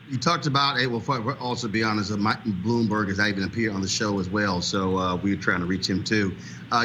You talked about it. Well, also be honest, Mike Bloomberg has even appeared on the show as well, so we're trying to reach him too.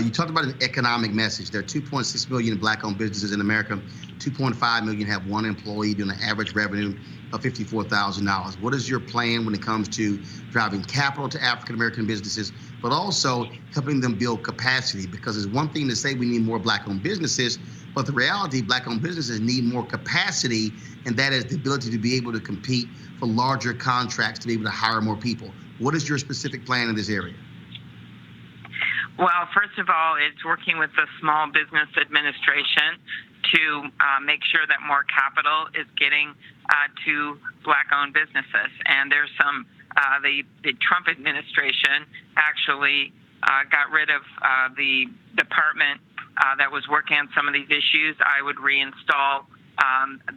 You talked about an economic message. There are 2.6 million Black-owned businesses in America. 2.5 million have one employee doing an average revenue of $54,000. What is your plan when it comes to driving capital to African-American businesses, but also helping them build capacity? Because it's one thing to say we need more Black-owned businesses, but the reality, Black-owned businesses need more capacity, and that is the ability to be able to compete for larger contracts, to be able to hire more people. What is your specific plan in this area? Well, first of all, it's working with the Small Business Administration to make sure that more capital is getting to Black-owned businesses. And there's some, the Trump administration actually got rid of the department that was working on some of these issues. I would reinstall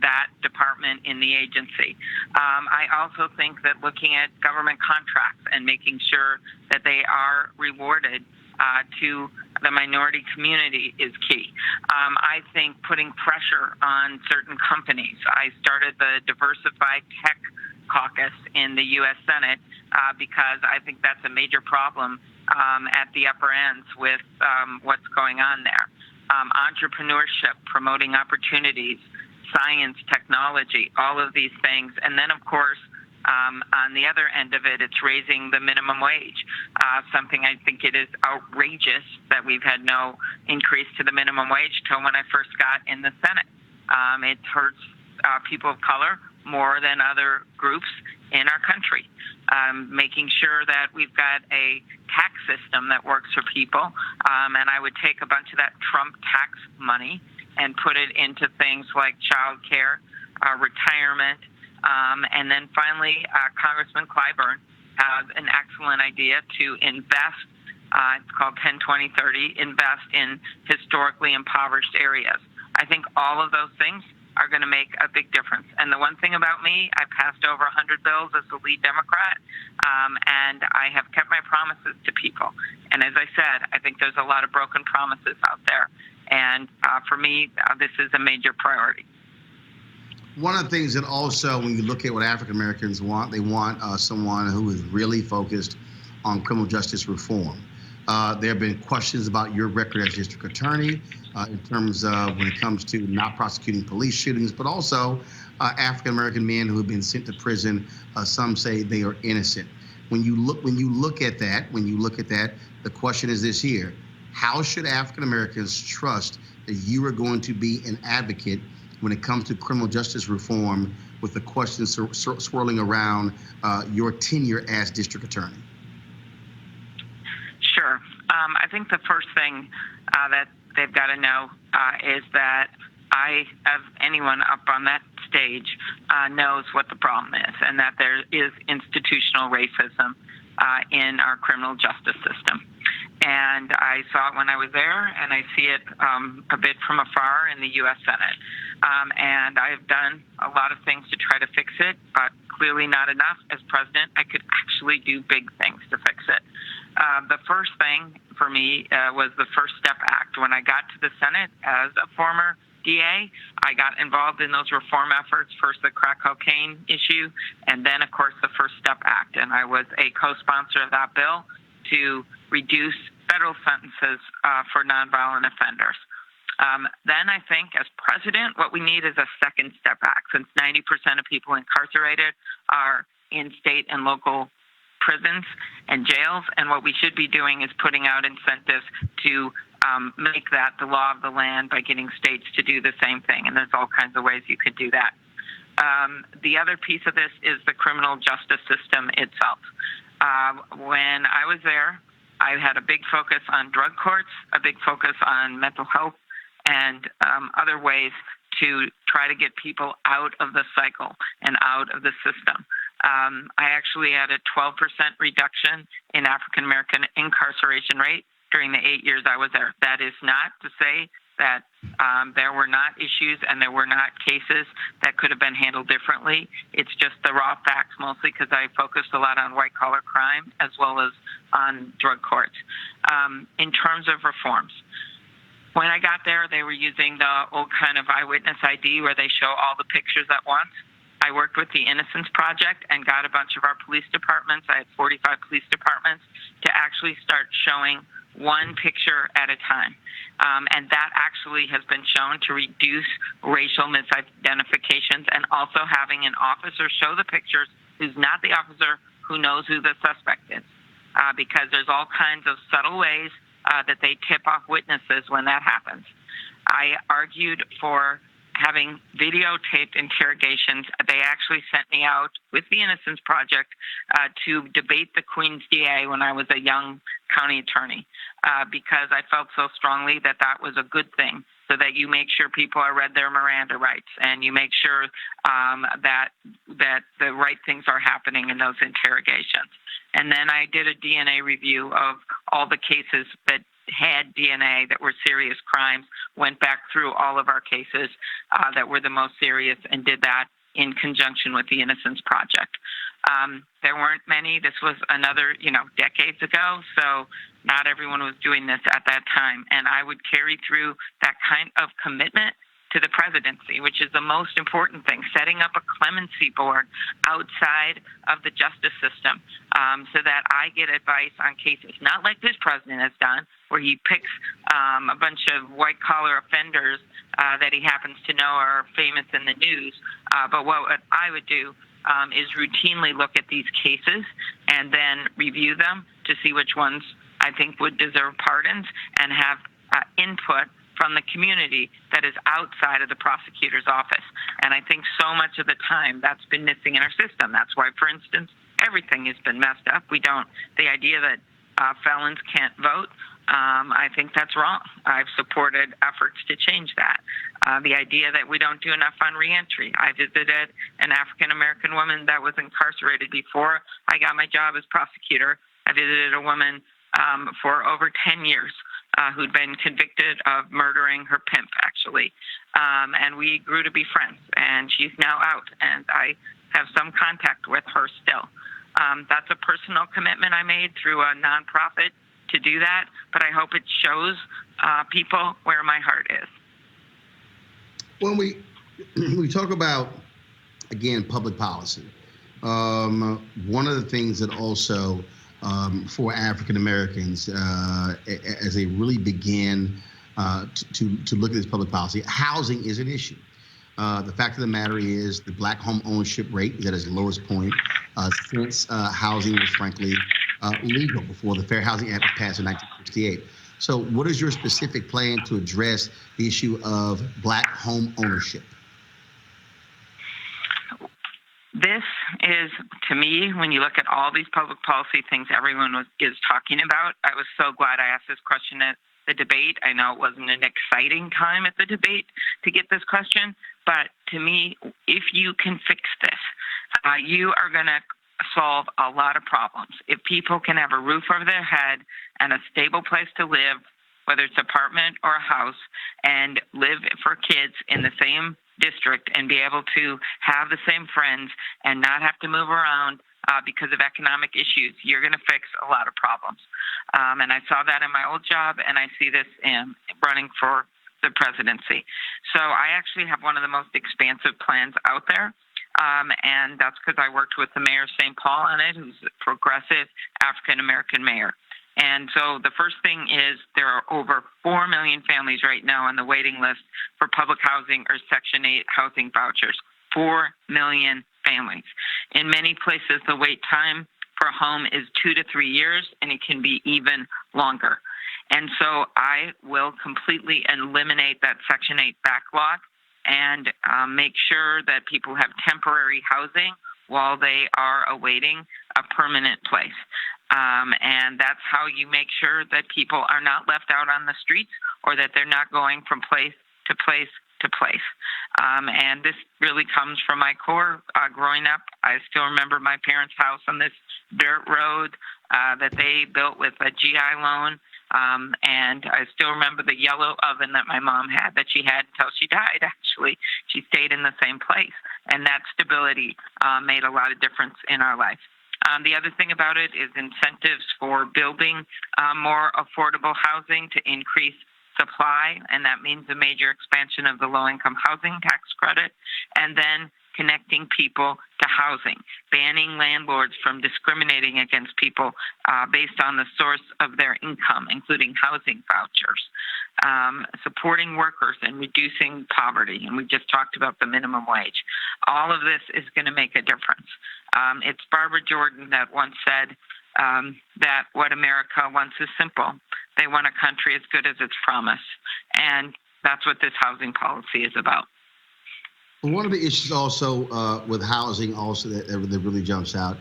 that department in the agency. I also think that looking at government contracts and making sure that they are rewarded to the minority community is key. I think putting pressure on certain companies. I started the Diversified Tech Caucus in the U.S. Senate because I think that's a major problem at the upper ends with what's going on there. Entrepreneurship, promoting opportunities, science, technology, all of these things. And then, of course, on the other end of it, it's raising the minimum wage, something I think it is outrageous that we've had no increase to the minimum wage till when I first got in the Senate. It hurts people of color more than other groups in our country. Making sure that we've got a tax system that works for people, and I would take a bunch of that Trump tax money and put it into things like child care, retirement, and then finally, Congressman Clyburn has an excellent idea to invest, it's called 10-20-30, invest in historically impoverished areas. I think all of those things are going to make a big difference. And the one thing about me, I passed over 100 bills as the lead Democrat, and I have kept my promises to people. And as I said, I think there's a lot of broken promises out there. And for me, this is a major priority. One of the things that also, when you look at what African Americans want, they want someone who is really focused on criminal justice reform. There have been questions about your record as district attorney in terms of when it comes to not prosecuting police shootings, but also African American men who have been sent to prison. Some say they are innocent. When you look at that, the question is this here: how should African Americans trust that you are going to be an advocate when it comes to criminal justice reform, with the questions swirling around your tenure as district attorney? Sure. I think the first thing that they've got to know is that I, as anyone up on that stage, knows what the problem is, and that there is institutional racism in our criminal justice system. And I saw it when I was there, and I see it a bit from afar in the U.S. Senate. And I've done a lot of things to try to fix it, but clearly not enough. As president, I could actually do big things to fix it. The first thing for me was the First Step Act. When I got to the Senate as a former DA, I got involved in those reform efforts, first the crack cocaine issue, and then, of course, the First Step Act. And I was a co-sponsor of that bill to reduce federal sentences for nonviolent offenders. Then I think as president, what we need is a Second Step Act, since 90% of people incarcerated are in state and local prisons and jails. And what we should be doing is putting out incentives to make that the law of the land by getting states to do the same thing. And there's all kinds of ways you could do that. The other piece of this is the criminal justice system itself. When I was there, I had a big focus on drug courts, a big focus on mental health, and other ways to try to get people out of the cycle and out of the system. I actually had a 12% reduction in African American incarceration rate during the 8 years I was there. That is not to say that there were not issues and there were not cases that could have been handled differently. It's just the raw facts, mostly because I focused a lot on white-collar crime as well as on drug courts. In terms of reforms, when I got there, they were using the old kind of eyewitness ID where they show all the pictures at once. I worked with the Innocence Project and got a bunch of our police departments, I had 45 police departments, to actually start showing one picture at a time. And that actually has been shown to reduce racial misidentifications, and also having an officer show the pictures who's not the officer who knows who the suspect is. Because there's all kinds of subtle ways that they tip off witnesses when that happens. I argued for having videotaped interrogations. They actually sent me out with the Innocence Project to debate the Queens DA when I was a young county attorney, because I felt so strongly that that was a good thing, so that you make sure people are read their Miranda rights, and you make sure that the right things are happening in those interrogations. And then I did a DNA review of all the cases that had DNA that were serious crimes, went back through all of our cases that were the most serious, and did that in conjunction with the Innocence Project. There weren't many. This was another, decades ago. So, not everyone was doing this at that time. And I would carry through that kind of commitment to the presidency, which is the most important thing, setting up a clemency board outside of the justice system so that I get advice on cases, not like this president has done, where he picks a bunch of white-collar offenders that he happens to know are famous in the news. But what I would do is routinely look at these cases and then review them to see which ones I think would deserve pardons and have input from the community that is outside of the prosecutor's office. And I think so much of the time that's been missing in our system. That's why, for instance, everything has been messed up. The idea that felons can't vote, I think that's wrong. I've supported efforts to change that. The idea that we don't do enough on reentry. I visited an African-American woman that was incarcerated before I got my job as prosecutor. I visited a woman for over 10 years who'd been convicted of murdering her pimp, actually. And we grew to be friends, and she's now out, and I have some contact with her still. That's a personal commitment I made through a nonprofit to do that, but I hope it shows people where my heart is. When we talk about, again, public policy, one of the things that also for African Americans, as they really begin to look at this public policy, housing is an issue. The fact of the matter is the black home ownership rate is at its lowest point since housing was frankly legal before the Fair Housing Act was passed in 1968. So what is your specific plan to address the issue of black home ownership? This is, to me, when you look at all these public policy things everyone is talking about, I was so glad I asked this question at the debate. I know it wasn't an exciting time at the debate to get this question, but to me, if you can fix this, you are going to solve a lot of problems. If people can have a roof over their head and a stable place to live, whether it's apartment or a house, and live for kids in the same district and be able to have the same friends and not have to move around because of economic issues, you're going to fix a lot of problems. And I saw that in my old job, and I see this in running for the presidency. So I actually have one of the most expansive plans out there. And that's because I worked with the mayor of St. Paul on it, who's a progressive African-American mayor. And so the first thing is there are over 4 million families right now on the waiting list for public housing or Section 8 housing vouchers. 4 million families. In many places, the wait time for a home is 2 to 3 years, and it can be even longer. And so I will completely eliminate that Section 8 backlog and make sure that people have temporary housing while they are awaiting a permanent place. And that's how you make sure that people are not left out on the streets or that they're not going from place to place to place. And this really comes from my core. Growing up, I still remember my parents' house on this dirt road that they built with a GI loan. And I still remember the yellow oven that my mom had, that she had until she died, actually. She stayed in the same place. And that stability made a lot of difference in our life. The other thing about it is incentives for building more affordable housing to increase supply, and that means a major expansion of the low-income housing tax credit, and then connecting people to housing, banning landlords from discriminating against people based on the source of their income, including housing vouchers, supporting workers and reducing poverty, and we just talked about the minimum wage. All of this is going to make a difference. It's Barbara Jordan that once said that what America wants is simple. They want a country as good as its promise, and that's what this housing policy is about. One of the issues also with housing also that really jumps out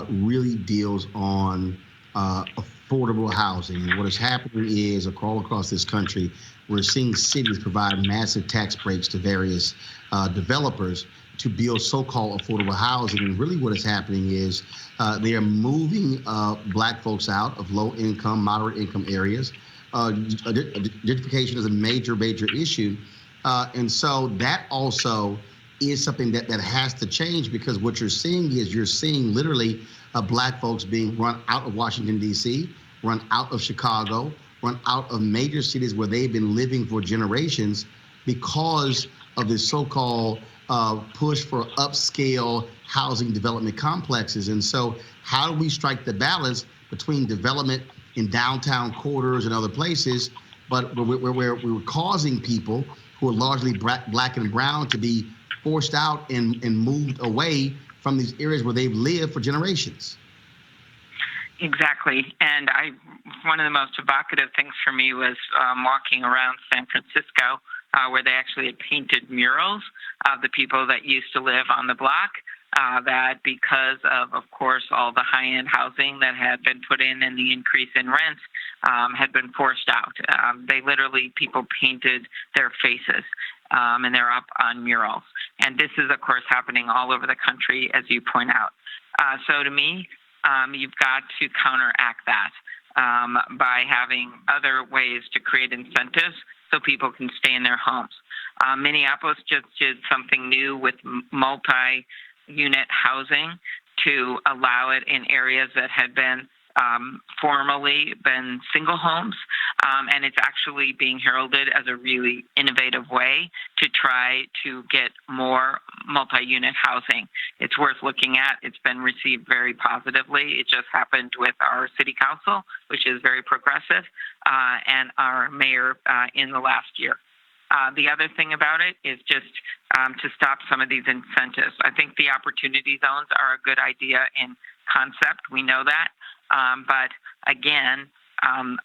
really deals on affordable housing. And what is happening is all across this country, we're seeing cities provide massive tax breaks to various developers to build so-called affordable housing. And really what is happening is they are moving black folks out of low-income, moderate-income areas. Gentrification is a major issue. And so that also is something that has to change, because what you're seeing is literally black folks being run out of Washington, D.C., run out of Chicago, run out of major cities where they've been living for generations because of this so-called push for upscale housing development complexes. And so how do we strike the balance between development in downtown quarters and other places, but where we're causing people who are largely black and brown to be forced out and moved away from these areas where they've lived for generations? Exactly. And one of the most evocative things for me was walking around San Francisco, where they actually had painted murals of the people that used to live on the block, that because of course, all the high-end housing that had been put in and the increase in rents had been forced out. People painted their faces, and they're up on murals. And this is, of course, happening all over the country, as you point out. So to me, you've got to counteract that by having other ways to create incentives so people can stay in their homes. Minneapolis just did something new with multi-unit housing to allow it in areas that had been formerly been single homes, and it's actually being heralded as a really innovative way to try to get more multi-unit housing. It's worth looking at. It's been received very positively. It just happened with our city council, which is very progressive, and our mayor in the last year. The other thing about it is just to stop some of these incentives. I think the opportunity zones are a good idea in concept. We know that. But again,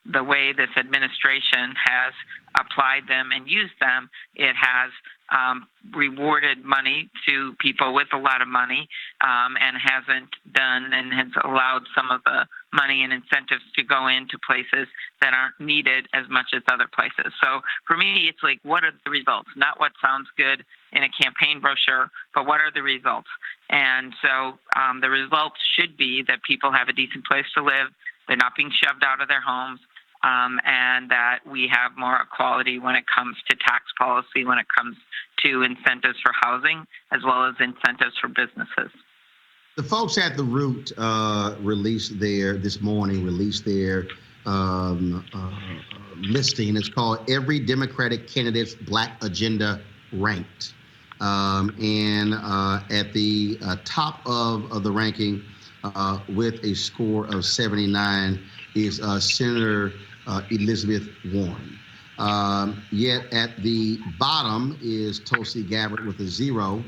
the way this administration has applied them and used them, it has rewarded money to people with a lot of money, and hasn't done and has allowed some of the money and incentives to go into places that aren't needed as much as other places. So for me, it's like, what are the results? Not what sounds good in a campaign brochure, but what are the results? And so the results should be that people have a decent place to live, they're not being shoved out of their homes, and that we have more equality when it comes to tax policy, when it comes to incentives for housing, as well as incentives for businesses. The folks at The Root released their listing. It's called Every Democratic Candidate's Black Agenda Ranked. And at the top of the ranking with a score of 79 is Senator Elizabeth Warren. Yet at the bottom is Tulsi Gabbard with a 0,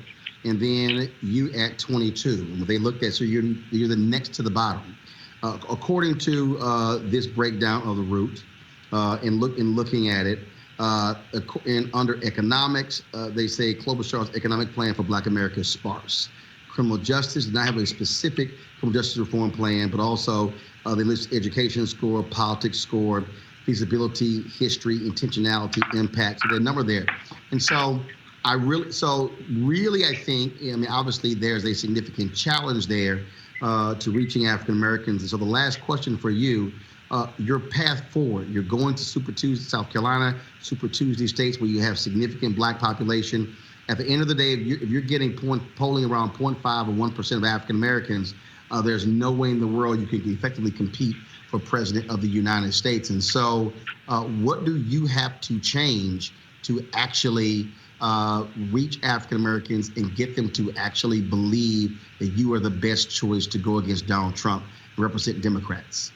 and then you at 22. They looked at, so you're the next to the bottom. According to this breakdown of The Root, in looking at it, and under economics, they say Klobuchar's economic plan for Black America is sparse. Criminal justice does not have a specific criminal justice reform plan, but also they list education score, politics score, feasibility, history, intentionality, impact. So there's a number there. And so I think, obviously there's a significant challenge there to reaching African Americans. And so the last question for you, your path forward. You're going to Super Tuesday, South Carolina, Super Tuesday states where you have significant Black population. At the end of the day, if you're getting polling around 0.5 or 1% of African Americans, there's no way in the world you can effectively compete for president of the United States. And so what do you have to change to actually reach African Americans and get them to actually believe that you are the best choice to go against Donald Trump and represent Democrats?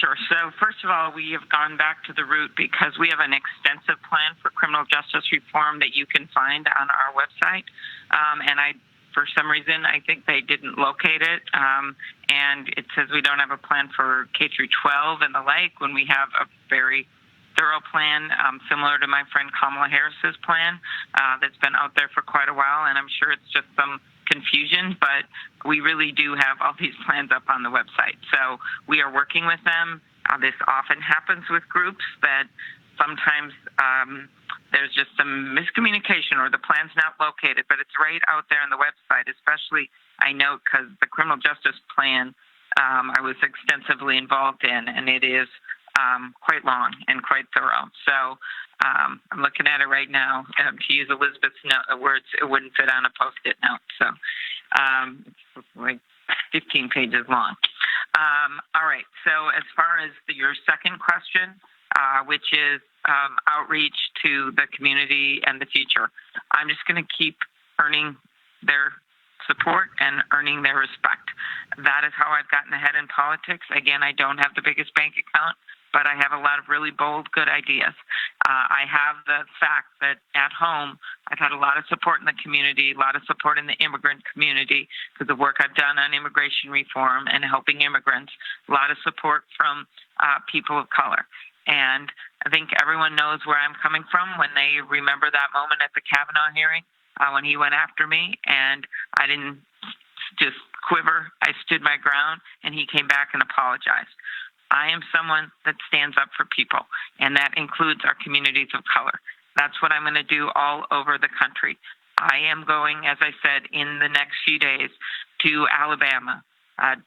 Sure. So first of all, we have gone back to The Root because we have an extensive plan for criminal justice reform that you can find on our website. For some reason, I think they didn't locate it. And it says we don't have a plan for K through 12 and the like, when we have a very thorough plan, similar to my friend Kamala Harris's plan, that's been out there for quite a while. And I'm sure it's just some confusion, but we really do have all these plans up on the website. So we are working with them. This often happens with groups that sometimes there's just some miscommunication or the plan's not located, but it's right out there on the website, especially I know because the criminal justice plan I was extensively involved in, and it is quite long and quite thorough. So I'm looking at it right now. To use Elizabeth's words, it wouldn't fit on a Post-it note. So it's like 15 pages long. All right. So as far as your second question, which is outreach to the community and the future, I'm just going to keep earning their support and earning their respect. That is how I've gotten ahead in politics. Again, I don't have the biggest bank account, but I have a lot of really bold, good ideas. I have the fact that at home, I've had a lot of support in the community, a lot of support in the immigrant community because of the work I've done on immigration reform and helping immigrants, a lot of support from people of color. And I think everyone knows where I'm coming from when they remember that moment at the Kavanaugh hearing when he went after me, and I didn't just quiver. I stood my ground, and he came back and apologized. I am someone that stands up for people, and that includes our communities of color. That's what I'm going to do all over the country. I am going, as I said, in the next few days to Alabama,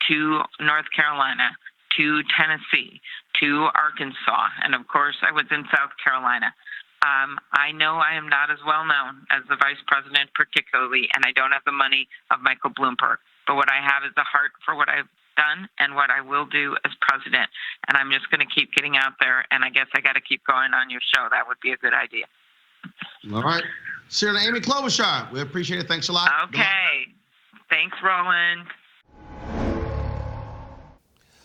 to North Carolina, to Tennessee, to Arkansas, and of course I was in South Carolina. I know I am not as well known as the vice president particularly, and I don't have the money of Michael Bloomberg. But what I have is a heart for what I've done and what I will do as president. And I'm just going to keep getting out there, and I guess I got to keep going on your show. That would be a good idea. All right. Senator Amy Klobuchar, we appreciate it. Thanks a lot. Okay. Thanks, Roland.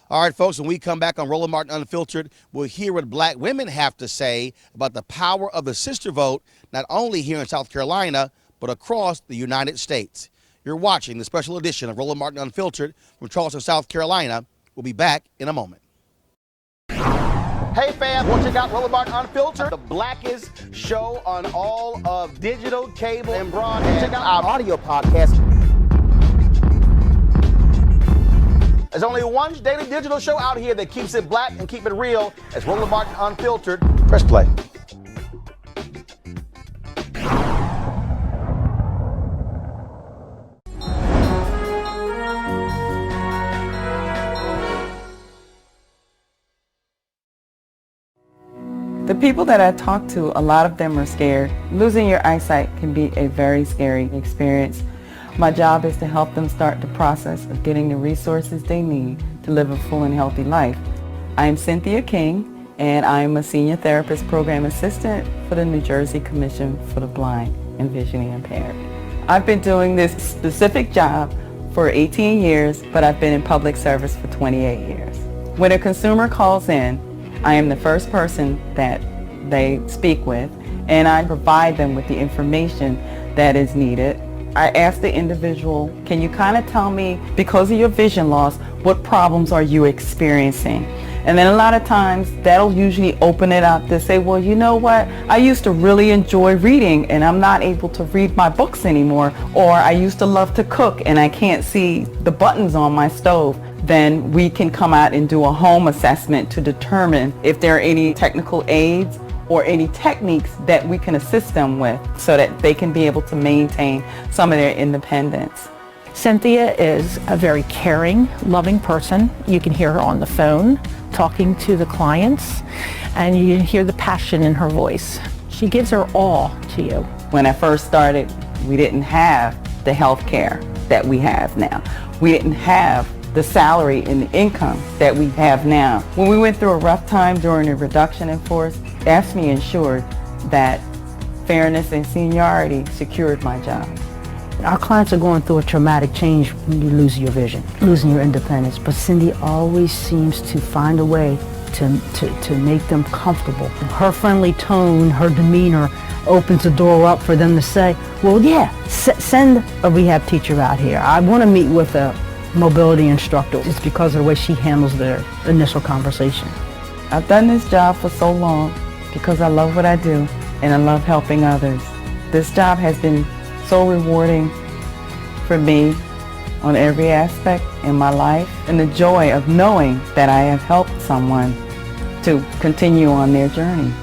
All right, folks, when we come back on Roland Martin Unfiltered, we'll hear what black women have to say about the power of the sister vote, not only here in South Carolina, but across the United States. You're watching the special edition of Roland Martin Unfiltered from Charleston, South Carolina. We'll be back in a moment. Hey fam, want to check out Roland Martin Unfiltered, the blackest show on all of digital, cable, and broadcast. Check out our audio podcast. There's only one daily digital show out here that keeps it black and keep it real. It's Roland Martin Unfiltered. Press play. The people that I talk to, a lot of them are scared. Losing your eyesight can be a very scary experience. My job is to help them start the process of getting the resources they need to live a full and healthy life. I'm Cynthia King, and I'm a Senior Therapist Program Assistant for the New Jersey Commission for the Blind and Visually Impaired. I've been doing this specific job for 18 years, but I've been in public service for 28 years. When a consumer calls in, I am the first person that they speak with, and I provide them with the information that is needed. I ask the individual, can you kind of tell me, because of your vision loss, what problems are you experiencing? And then a lot of times that'll usually open it up to say, well, you know what, I used to really enjoy reading and I'm not able to read my books anymore, or I used to love to cook and I can't see the buttons on my stove. Then we can come out and do a home assessment to determine if there are any technical aids or any techniques that we can assist them with so that they can be able to maintain some of their independence. Cynthia is a very caring, loving person. You can hear her on the phone talking to the clients, and you can hear the passion in her voice. She gives her all to you. When I first started, we didn't have the health care that we have now. We didn't have the salary and the income that we have now. When we went through a rough time during the reduction in force, AFSCME ensured that fairness and seniority secured my job. Our clients are going through a traumatic change when you lose your vision, losing your independence, but Cindy always seems to find a way to make them comfortable. Her friendly tone, her demeanor opens the door up for them to say, well, yeah, send a rehab teacher out here. I want to meet with a mobility instructor. It's because of the way she handles their initial conversation. I've done this job for so long because I love what I do and I love helping others. This job has been so rewarding for me on every aspect in my life, and the joy of knowing that I have helped someone to continue on their journey.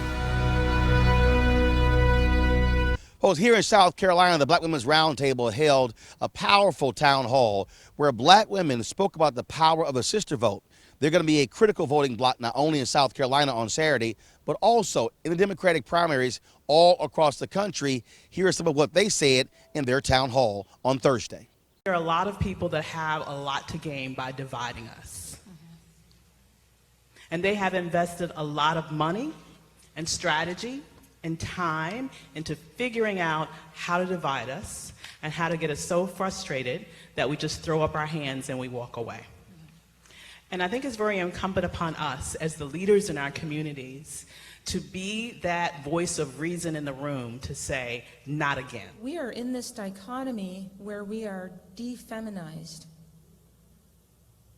Folks, here in South Carolina, the Black Women's Roundtable held a powerful town hall where black women spoke about the power of a sister vote. They're going to be a critical voting bloc not only in South Carolina on Saturday, but also in the Democratic primaries all across the country. Here are some of what they said in their town hall on Thursday. There are a lot of people that have a lot to gain by dividing us. And they have invested a lot of money and strategy and time into figuring out how to divide us and how to get us so frustrated that we just throw up our hands and we walk away. And I think it's very incumbent upon us as the leaders in our communities to be that voice of reason in the room to say, not again. We are in this dichotomy where we are defeminized,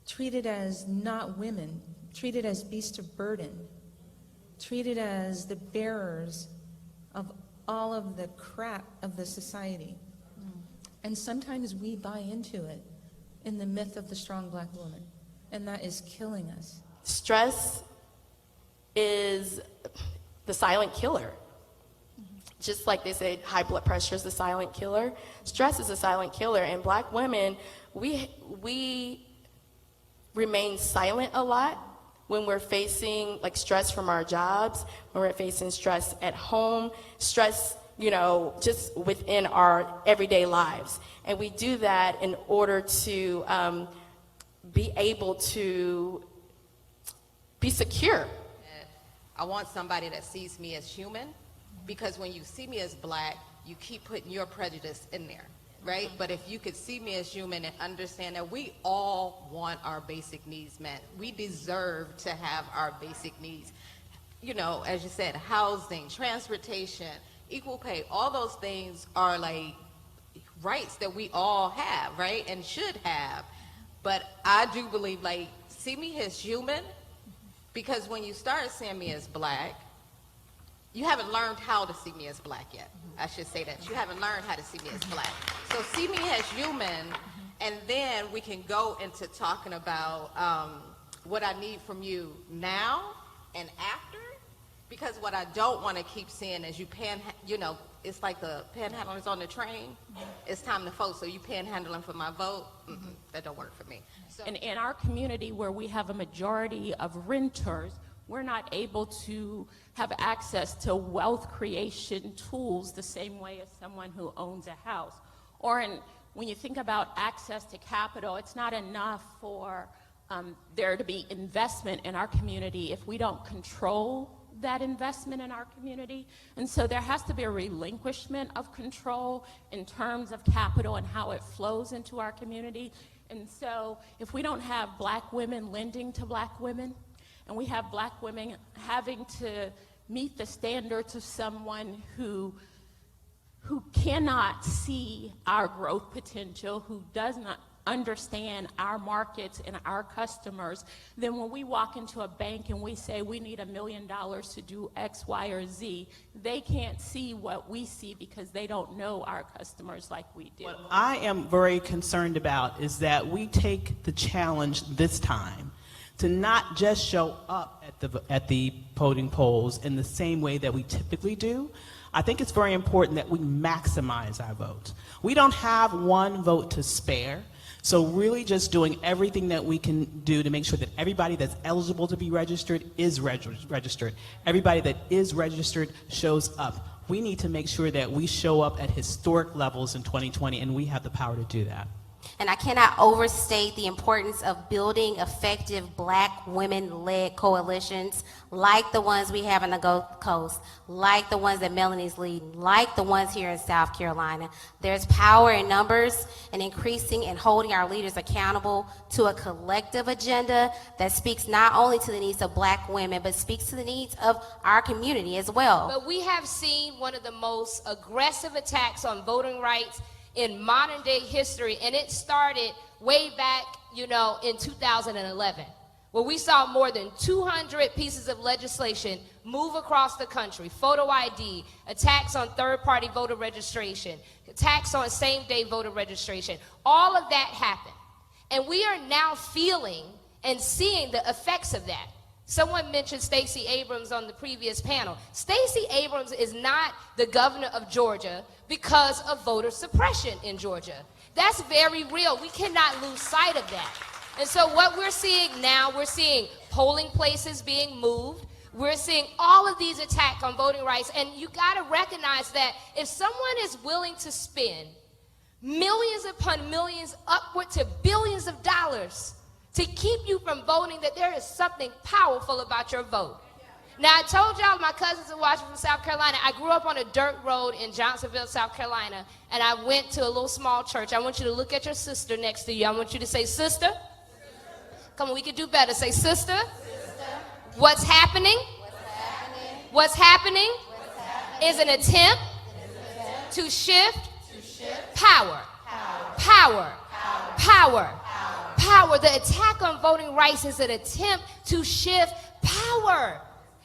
treated as not women, treated as beasts of burden, treated as the bearers of all of the crap of the society. And sometimes we buy into it in the myth of the strong black woman, and that is killing us. Stress is the silent killer. Just like they said, high blood pressure is the silent killer. Stress is a silent killer, and black women, we remain silent a lot when we're facing like stress from our jobs, when we're facing stress at home, stress, you know, just within our everyday lives. And we do that in order to be able to be secure. I want somebody that sees me as human, because when you see me as black, you keep putting your prejudice in there, right? But if you could see me as human and understand that we all want our basic needs met. We deserve to have our basic needs. You know, as you said, housing, transportation, equal pay, all those things are like rights that we all have, right? And should have. But I do believe, like, see me as human, because when you start seeing me as black, you haven't learned how to see me as black yet. I should say that. You haven't learned how to see me as black. So see me as human, and then we can go into talking about what I need from you now and after, because what I don't want to keep seeing is you you know, it's like the panhandlers on the train. It's time to vote, so you panhandling for my vote? That don't work for me. So, and in our community where we have a majority of renters, we're not able to have access to wealth creation tools the same way as someone who owns a house. Or when you think about access to capital, it's not enough for there to be investment in our community if we don't control that investment in our community. And so there has to be a relinquishment of control in terms of capital and how it flows into our community. And so if we don't have black women lending to black women, and we have black women having to meet the standards of someone who cannot see our growth potential, who does not understand our markets and our customers, then when we walk into a bank and we say we need $1 million to do X, Y, or Z, they can't see what we see because they don't know our customers like we do. What I am very concerned about is that we take the challenge this time to not just show up at the voting polls in the same way that we typically do. I think it's very important that we maximize our votes. We don't have one vote to spare. So really just doing everything that we can do to make sure that everybody that's eligible to be registered is registered. Everybody that is registered shows up. We need to make sure that we show up at historic levels in 2020, and we have the power to do that. And I cannot overstate the importance of building effective black women-led coalitions like the ones we have in the Gulf Coast, like the ones that Melanie's leading, like the ones here in South Carolina. There's power in numbers and increasing and holding our leaders accountable to a collective agenda that speaks not only to the needs of black women, but speaks to the needs of our community as well. But we have seen one of the most aggressive attacks on voting rights in modern day history, and it started way back, you know, in 2011, where we saw more than 200 pieces of legislation move across the country: photo ID, attacks on third-party voter registration, attacks on same-day voter registration. All of that happened, and we are now feeling and seeing the effects of that. Someone mentioned Stacey Abrams on the previous panel. Stacey Abrams is not the governor of Georgia because of voter suppression in Georgia. That's very real. We cannot lose sight of that. And so what we're seeing now, we're seeing polling places being moved. We're seeing all of these attacks on voting rights. And you gotta recognize that if someone is willing to spend millions upon millions, upward to billions of dollars to keep you from voting, that there is something powerful about your vote. Now, I told y'all my cousins are watching from South Carolina. I grew up on a dirt road in Johnsonville, South Carolina, and I went to a little small church. I want you to look at your sister next to you. I want you to say, sister. Come on, we can do better. Say, sister. What's happening? What's happening is an attempt to shift power. Power. Power. Power. The attack on voting rights is an attempt to shift power.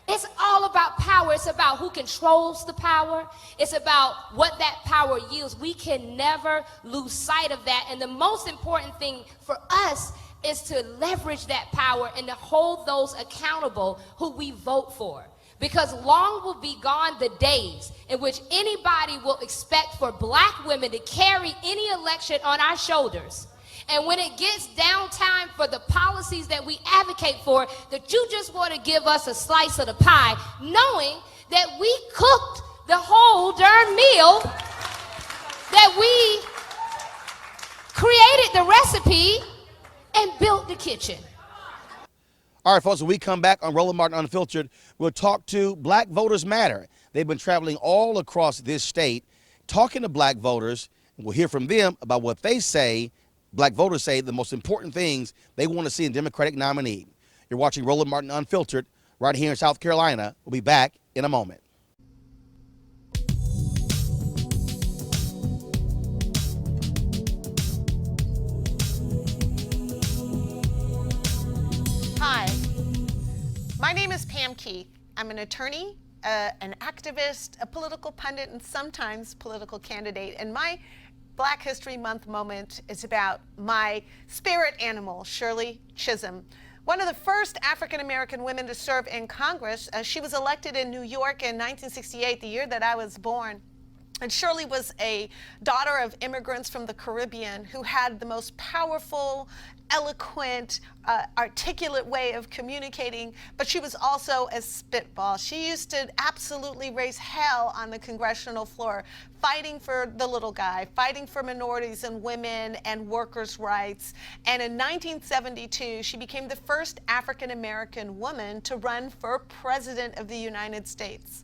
It's all about power. It's about who controls the power. It's about what that power yields. We can never lose sight of that. And the most important thing for us is to leverage that power and to hold those accountable who we vote for. Because long will be gone the days in which anybody will expect for black women to carry any election on our shoulders. And when it gets downtime for the policies that we advocate for, that you just want to give us a slice of the pie, knowing that we cooked the whole darn meal, that we created the recipe and built the kitchen. All right, folks, when we come back on Roland Martin Unfiltered, we'll talk to Black Voters Matter. They've been traveling all across this state, talking to black voters, and we'll hear from them about what they say, black voters say, the most important things they want to see in Democratic nominee. You're watching Roland Martin Unfiltered right here in South Carolina. We'll be back in a moment. Hi, my name is Pam Keith. I'm an attorney, an activist, a political pundit, and sometimes political candidate. And my Black History Month moment is about my spirit animal, Shirley Chisholm. One of the first African-American women to serve in Congress. She was elected in New York in 1968, the year that I was born. And Shirley was a daughter of immigrants from the Caribbean who had the most powerful, eloquent, articulate way of communicating, but she was also a spitball. She used to absolutely raise hell on the congressional floor, fighting for the little guy, fighting for minorities and women and workers' rights. And in 1972, she became the first African-American woman to run for president of the United States.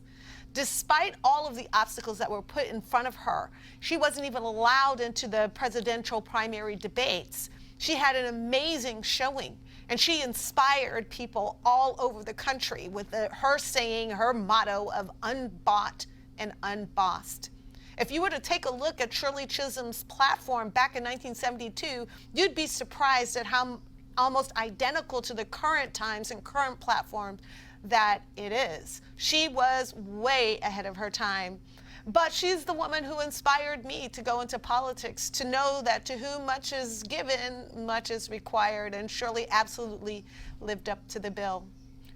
Despite all of the obstacles that were put in front of her, she wasn't even allowed into the presidential primary debates. She had an amazing showing, and she inspired people all over the country with her saying her motto of unbought and unbossed. If you were to take a look at Shirley Chisholm's platform back in 1972, you'd be surprised at how almost identical to the current times and current platforms that it is. She was way ahead of her time. But she's the woman who inspired me to go into politics, to know that to whom much is given, much is required, and Shirley absolutely lived up to the bill.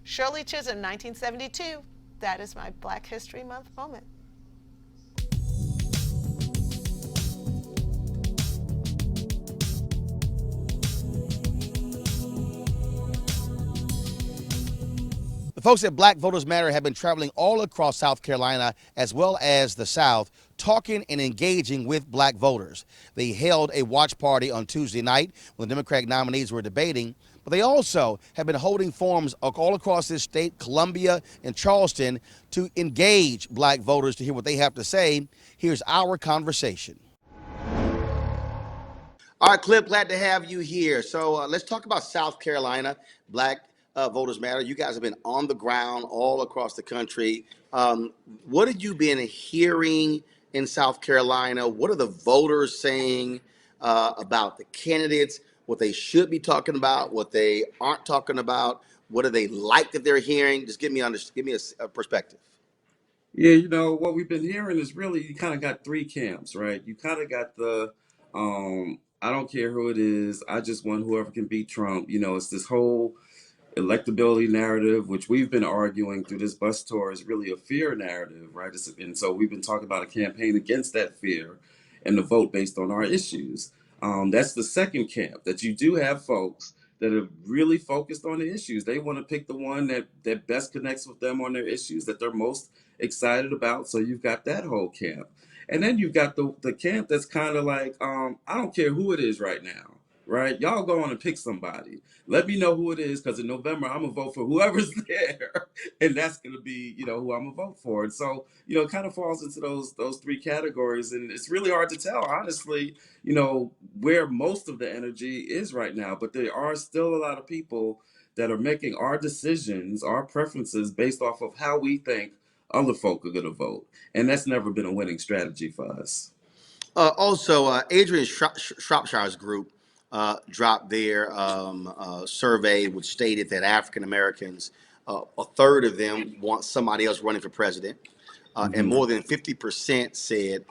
Shirley Chisholm, 1972, that is my Black History Month moment. The folks at Black Voters Matter have been traveling all across South Carolina as well as the South, talking and engaging with black voters. They held a watch party on Tuesday night when the Democratic nominees were debating, but they also have been holding forums all across this state, Columbia and Charleston, to engage black voters to hear what they have to say. Here's our conversation. All right, Clip, glad to have you here. So let's talk about South Carolina, Black Voters Matter. You guys have been on the ground all across the country. What have you been hearing in South Carolina? What are the voters saying about the candidates, what they should be talking about, what they aren't talking about? What do they like that they're hearing? Just give me a perspective. Yeah, you know, what we've been hearing is really you kind of got three camps, right? You kind of got the, I don't care who it is, I just want whoever can beat Trump. You know, it's this whole electability narrative, which we've been arguing through this bus tour, is really a fear narrative, right? And so we've been talking about a campaign against that fear and the vote based on our issues. That's the second camp, that you do have folks that are really focused on the issues. They want to pick the one that best connects with them on their issues, that they're most excited about. So you've got that whole camp. And then you've got the camp that's kind of like, I don't care who it is right now. right? Y'all go on and pick somebody. Let me know who it is, because in November I'm gonna vote for whoever's there, and that's gonna be, who I'm gonna vote for. And so, it kind of falls into those three categories, and it's really hard to tell, honestly, where most of the energy is right now. But there are still a lot of people that are making our decisions, our preferences, based off of how we think other folk are gonna vote, and that's never been a winning strategy for us. Also, Adrian Shropshire's group dropped their survey, which stated that African Americans, a third of them want somebody else running for president, and more than 50% said,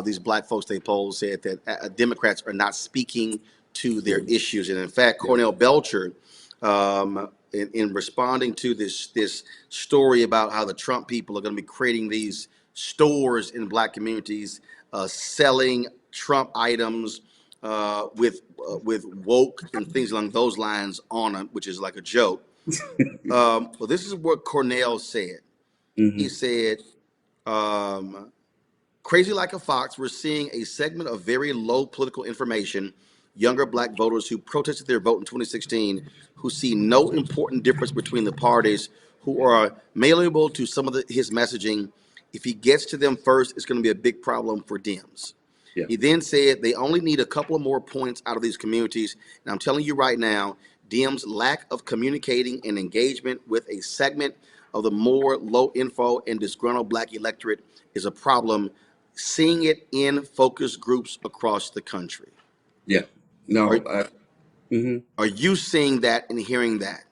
these black folks they polled said that Democrats are not speaking to their issues. And in fact, Cornell Belcher, in responding to this story about how the Trump people are going to be creating these stores in black communities, selling Trump items with woke and things along those lines on them, which is like a joke. Well, this is what Cornell said. He said, crazy like a fox, we're seeing a segment of very low political information, younger black voters who protested their vote in 2016, who see no important difference between the parties, who are malleable to some of his messaging. If he gets to them first, it's going to be a big problem for Dems. Yeah. He then said they only need a couple of more points out of these communities. And I'm telling you right now, Dems' lack of communicating and engagement with a segment of the more low info and disgruntled black electorate is a problem. Seeing it in focus groups across the country. Yeah. No. Are you seeing that and hearing that?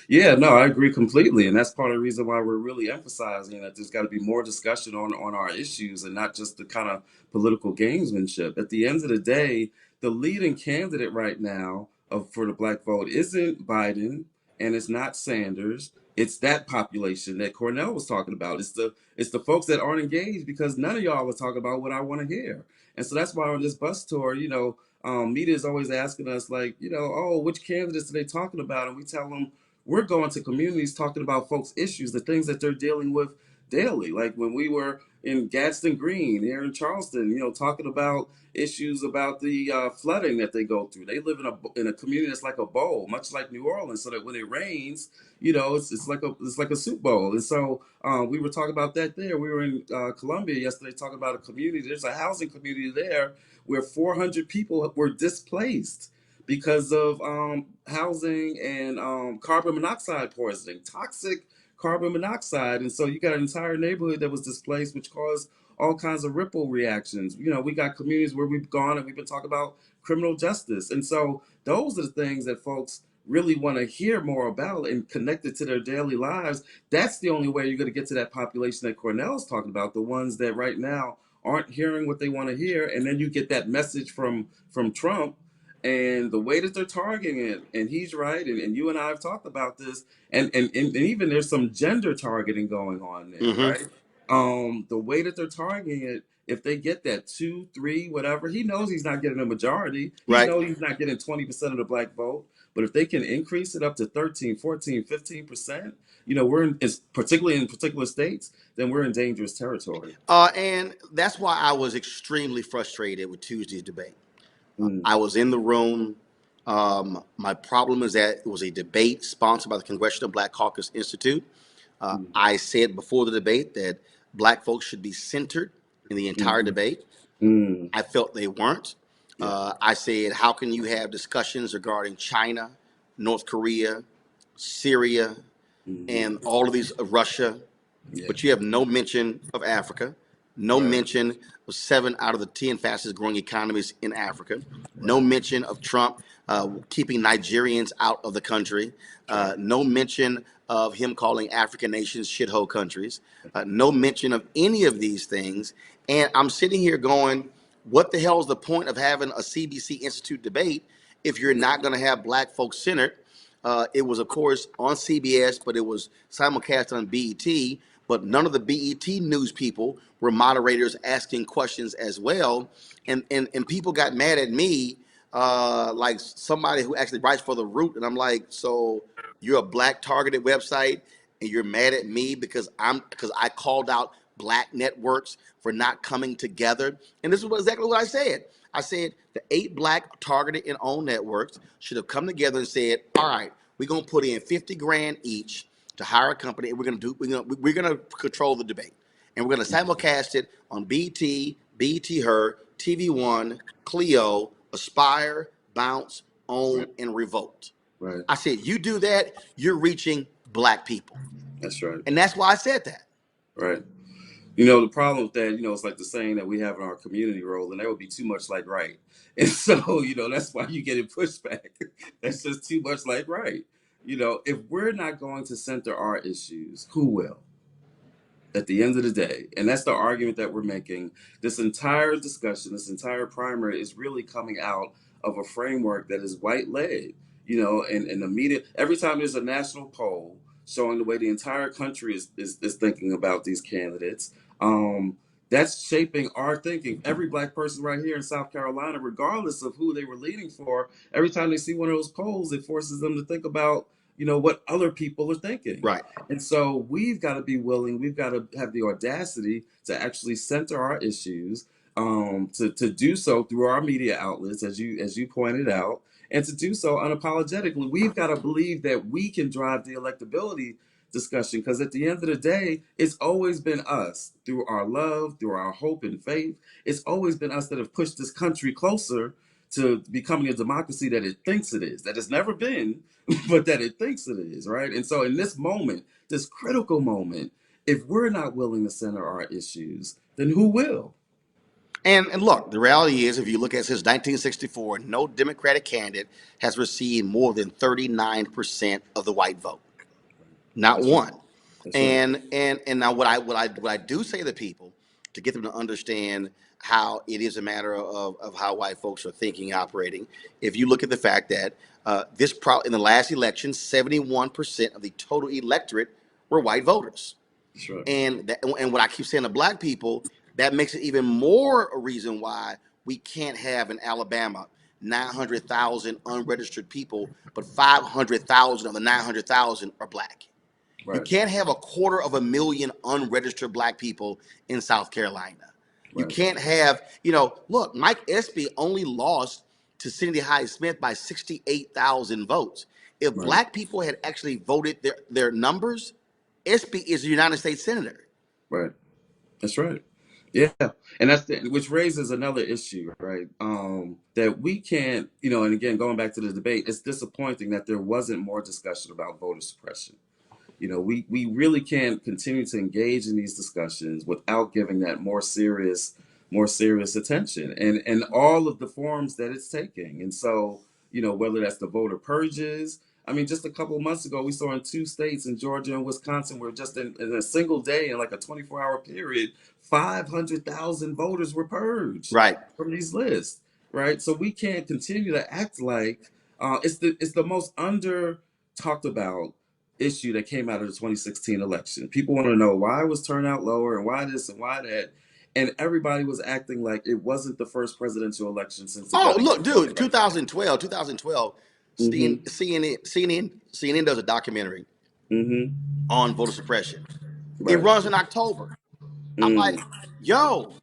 Yeah, no, I agree completely, and that's part of the reason why we're really emphasizing that there's got to be more discussion on our issues and not just the kind of political gamesmanship. At the end of the day, the leading candidate right now for the black vote isn't Biden, and it's not Sanders. It's that population that Cornell was talking about. It's the folks that aren't engaged, because none of y'all are talking about what I want to hear. And so that's why on this bus tour, media is always asking us, like, oh, which candidates are they talking about? And we tell them, we're going to communities talking about folks' issues, the things that they're dealing with daily. Like when we were in Gadsden Green here in Charleston, talking about issues about the flooding that they go through. They live in a community that's like a bowl, much like New Orleans, so that when it rains, it's like a soup bowl. And so we were talking about that there. We were in Columbia yesterday talking about a community. There's a housing community there where 400 people were displaced because of housing and carbon monoxide poisoning, toxic carbon monoxide. And so you got an entire neighborhood that was displaced, which caused all kinds of ripple reactions. We got communities where we've gone and we've been talking about criminal justice. And so those are the things that folks really want to hear more about and connect it to their daily lives. That's the only way you're going to get to that population that Cornell's talking about, the ones that right now aren't hearing what they want to hear. And then you get that message from Trump, and the way that they're targeting it, and he's right, and you and I have talked about this, and even there's some gender targeting going on there, right? The way that they're targeting it, if they get that 2, 3, whatever, he knows he's not getting a majority. He knows he's not getting 20% of the black vote. But if they can increase it up to 13, 14, 15%, particularly in particular states, then we're in dangerous territory. And that's why I was extremely frustrated with Tuesday's debate. I was in the room. My problem is that it was a debate sponsored by the Congressional Black Caucus Institute. I said before the debate that black folks should be centered in the entire debate. I felt they weren't. I said, how can you have discussions regarding China, North Korea, Syria, and all of these, Russia, but you have no mention of Africa, no mention of 7 out of the 10 fastest growing economies in Africa, no mention of Trump keeping Nigerians out of the country, no mention of him calling African nations shithole countries, no mention of any of these things. And I'm sitting here going, what the hell is the point of having a CBC Institute debate if you're not going to have black folks centered? It was, of course, on CBS, but it was simulcast on BET. But none of the BET news people were moderators asking questions as well. And people got mad at me, like somebody who actually writes for The Root. And I'm like, so you're a black targeted website and you're mad at me because I called out black networks for not coming together. And this is exactly what I said. I said the 8 black targeted and owned networks should have come together and said, all right, we're going to put in 50 grand each to hire a company, and we're gonna control the debate, and we're gonna simulcast it on BT, BT Her, TV One, Clio, Aspire, Bounce, Own, and Revolt. Right. I said, you do that, you're reaching black people. That's right. And that's why I said that. Right. You know, the problem with that, you know, it's like the saying that we have in our community role, and that would be too much like right. And so, you know, that's why you get it pushback. That's just too much like right. You know, if we're not going to center our issues, who will? At the end of the day, and that's the argument that we're making. This entire discussion, this entire primary is really coming out of a framework that is white-led, you know, and the media, every time there's a national poll showing the way the entire country is thinking about these candidates, that's shaping our thinking. Every black person right here in South Carolina, regardless of who they were leaning for, every time they see one of those polls, it forces them to think about, you know, what other people are thinking. Right. And so we've got to be willing, we've got to have the audacity to actually center our issues, to do so through our media outlets, as you pointed out, and to do so unapologetically. We've got to believe that we can drive the electability discussion, because at the end of the day, it's always been us, through our love, through our hope and faith. It's always been us that have pushed this country closer to becoming a democracy that it thinks it is, that it's never been, but that it thinks it is, right? And so in this moment, this critical moment, if we're not willing to center our issues, then who will? And look, the reality is, if you look at since 1964, no Democratic candidate has received more than 39% of the white vote. Not That's one. right. That's And now what I do say to people to get them to understand how it is a matter of how white folks are thinking, operating. If you look at the fact that in the last election, 71% of the total electorate were white voters. That's right. And what I keep saying to black people, that makes it even more a reason why we can't have in Alabama 900,000 unregistered people, but 500,000 of the 900,000 are black. You Right. can't have 250,000 unregistered black people in South Carolina. You Right. can't have, look, Mike Espy only lost to Cindy Hyde-Smith by 68,000 votes. If Right. black people had actually voted their numbers, Espy is a United States Senator. Right. That's right. Yeah. And which raises another issue, right? That we can't, and again, going back to the debate, it's disappointing that there wasn't more discussion about voter suppression. We really can't continue to engage in these discussions without giving that more serious attention and all of the forms that it's taking. And so, whether that's the voter purges. I mean, just a couple of months ago, we saw in 2 states, in Georgia and Wisconsin, where just in a single day, in like a 24-hour period, 500,000 voters were purged from these lists, right? So we can't continue to act like it's the most under talked about issue that came out of the 2016 election. People want to know why was turnout lower and why this and why that. And everybody was acting like it wasn't the first presidential election since. Look, dude, 2012, Mm-hmm. CNN does a documentary on voter suppression. Right. It runs in October. I'm like, Mm. yo,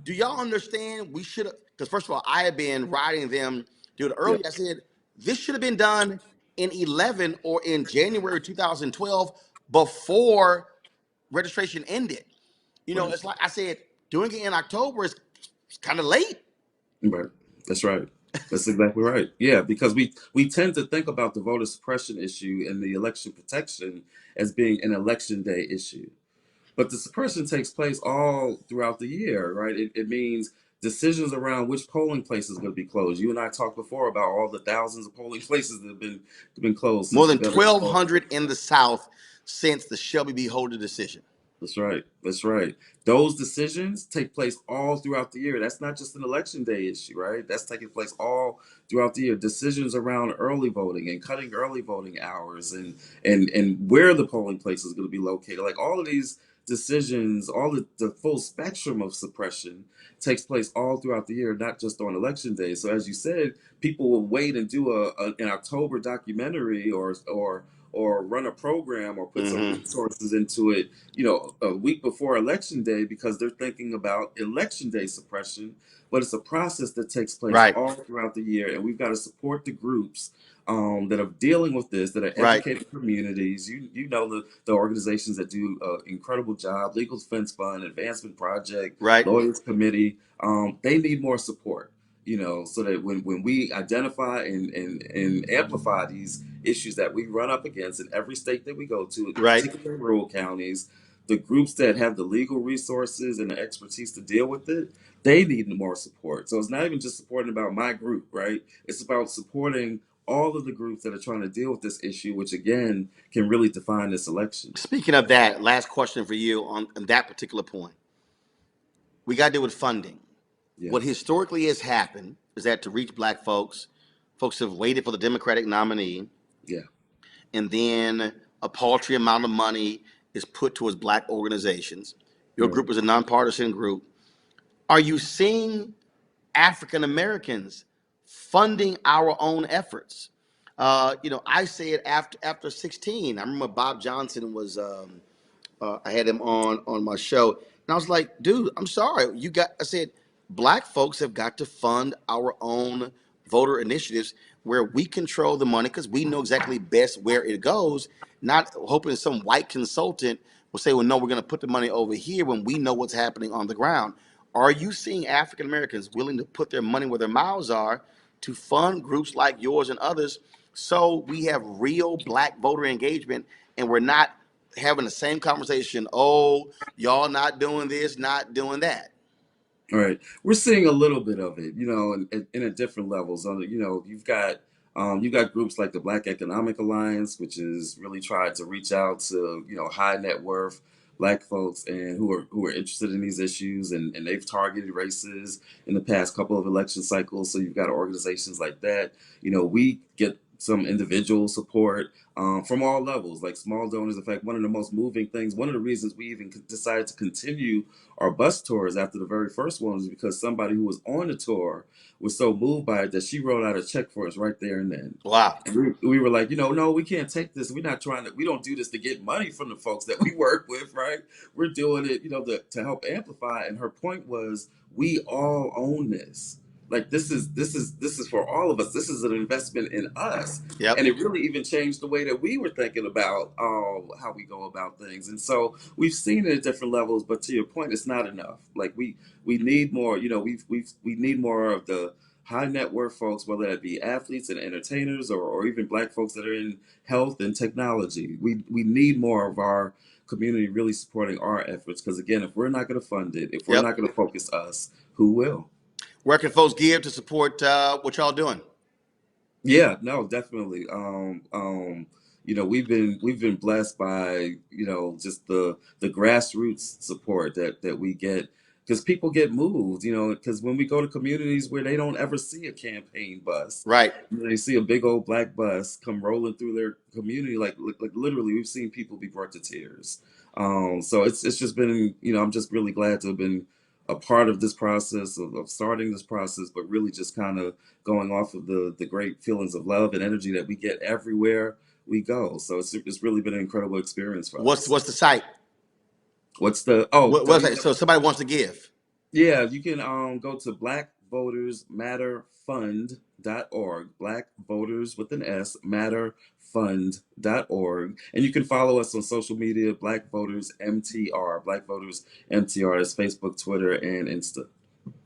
do y'all understand we should have, because first of all, I had been writing them, dude, earlier. I said, this should have been done in 11 or in January 2012 before registration ended. Right. It's like I said, doing it in October is kind of late. Right. That's right. That's exactly right. Yeah, because we tend to think about the voter suppression issue and the election protection as being an election day issue. But the suppression takes place all throughout the year, right? It means decisions around which polling places are going to be closed. You and I talked before about all the thousands of polling places that have been closed. More than 1,200 in the South since the Shelby v. Holder decision. That's right. That's right. Those decisions take place all throughout the year. That's not just an election day issue, right? That's taking place all throughout the year. Decisions around early voting and cutting early voting hours and where the polling place is going to be located. Like all of these decisions, all the full spectrum of suppression takes place all throughout the year, not just on election day. So as you said, people will wait and do an October documentary or or run a program or put some resources into it, a week before election day because they're thinking about election day suppression. But it's a process that takes place Right. all throughout the year, and we've got to support the groups that are dealing with this, that are Right. educating communities. You know the organizations that do an incredible job: Legal Defense Fund, Advancement Project, Right. Lawyers Committee. They need more support. So that when we identify and amplify these issues that we run up against in every state that we go to, Right. particularly rural counties, the groups that have the legal resources and the expertise to deal with it, they need more support. So it's not even just supporting about my group, right? It's about supporting all of the groups that are trying to deal with this issue, which again can really define this election. Speaking of that, last question for you on that particular point. We got to deal with funding. Yeah. What historically has happened is that to reach black folks have waited for the Democratic nominee. Yeah. And then a paltry amount of money is put towards black organizations. Your group is a nonpartisan group. Are you seeing African Americans funding our own efforts? I say it after 16. I remember Bob Johnson was, I had him on my show, and I was like, dude, I'm sorry. I said, black folks have got to fund our own voter initiatives where we control the money because we know exactly best where it goes, not hoping some white consultant will say, well, no, we're going to put the money over here when we know what's happening on the ground. Are you seeing African Americans willing to put their money where their mouths are to fund groups like yours and others so we have real black voter engagement and we're not having the same conversation, oh, y'all not doing this, not doing that? All right, we're seeing a little bit of it, in at different levels. You've got groups like the Black Economic Alliance, which is really tried to reach out to high net worth black folks and who are interested in these issues, and they've targeted races in the past couple of election cycles. So you've got organizations like that. We get some individual support from all levels, like small donors. In fact, one of the most moving things, one of the reasons we even decided to continue our bus tours after the very first one was because somebody who was on the tour was so moved by it that she wrote out a check for us right there and then. Wow. And we were like, no, we can't take this. We're not we don't do this to get money from the folks that we work with, right? We're doing it, to help amplify. And her point was, we all own this. Like this is for all of us. This is an investment in us. Yep. And it really even changed the way that we were thinking about how we go about things. And so we've seen it at different levels, but to your point, it's not enough. Like we need more, we need more of the high net worth folks, whether that be athletes and entertainers or even black folks that are in health and technology. We need more of our community really supporting our efforts. Because again, if we're not going to fund it, if we're not going to focus us, who will? Where can folks give to support what y'all doing? Yeah, no, definitely. We've been blessed by just the grassroots support that we get, because people get moved. Because when we go to communities where they don't ever see a campaign bus, right? They see a big old black bus come rolling through their community, like literally, we've seen people be brought to tears. So it's just been, I'm just really glad to have been a part of this process of starting this process, but really just kind of going off of the great feelings of love and energy that we get everywhere we go. So it's really been an incredible experience for us. What's the site? What's the website? So somebody wants to give. Yeah, you can go to blackvotersmatterfund.org. Black Voters with an S, matterfund.org. And you can follow us on social media, Black Voters MTR. Black Voters MTR is Facebook, Twitter, and Insta.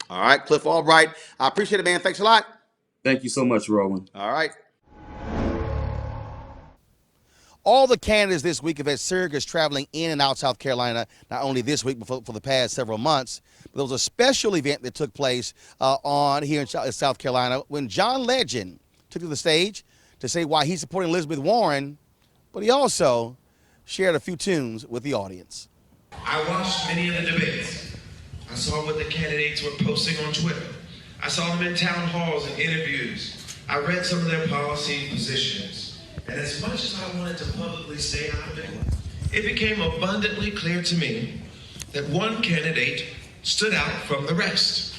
All right, Cliff Albright. I appreciate it, man. Thanks a lot. Thank you so much, Roland. All right. All the candidates this week have had surrogates traveling in and out South Carolina, not only this week, but for the past several months. But there was a special event that took place here in South Carolina when John Legend took to the stage to say why he's supporting Elizabeth Warren, but he also shared a few tunes with the audience. I watched many of the debates. I saw what the candidates were posting on Twitter. I saw them in town halls and interviews. I read some of their policy positions. And as much as I wanted to publicly stay out of it, it became abundantly clear to me that one candidate stood out from the rest.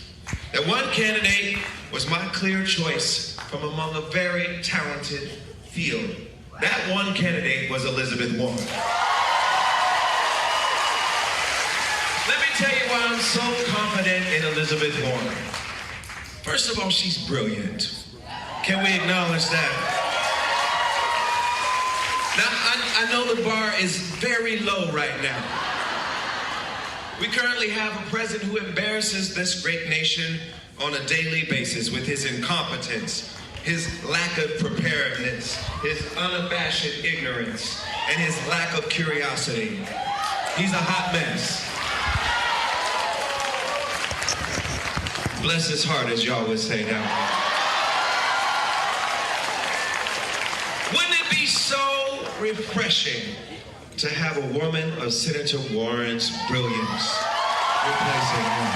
That one candidate was my clear choice from among a very talented field. That one candidate was Elizabeth Warren. Let me tell you why I'm so confident in Elizabeth Warren. First of all, she's brilliant. Can we acknowledge that? Now, I know the bar is very low right now. We currently have a president who embarrasses this great nation on a daily basis with his incompetence, his lack of preparedness, his unabashed ignorance, and his lack of curiosity. He's a hot mess. Bless his heart, as y'all would say down there. Wouldn't it be so refreshing to have a woman of Senator Warren's brilliance replacing him?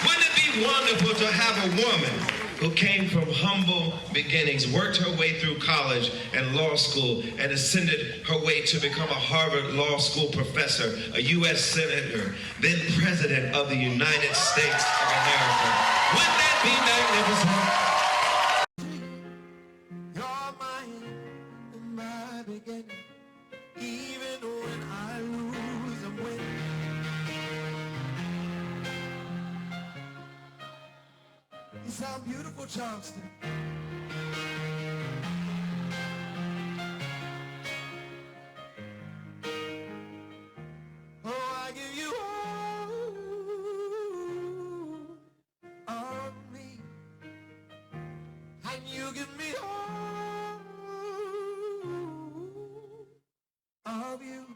Wouldn't it be wonderful to have a woman who came from humble beginnings, worked her way through college and law school, and ascended her way to become a Harvard Law School professor, a U.S. Senator, then President of the United States of America? Wouldn't that be magnificent? You're my end and my beginning. Even when I lose, I'm winning. You sound beautiful, Charleston. Oh, I give you all of me, and you give me all of you.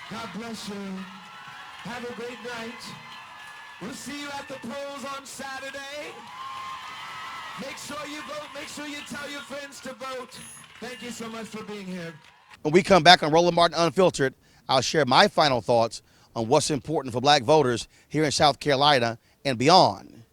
God bless you. Have a great night. We'll see you at the polls on Saturday. Make sure you vote. Make sure you tell your friends to vote. Thank you so much for being here. When we come back on Roland Martin Unfiltered, I'll share my final thoughts on what's important for black voters here in South Carolina and beyond.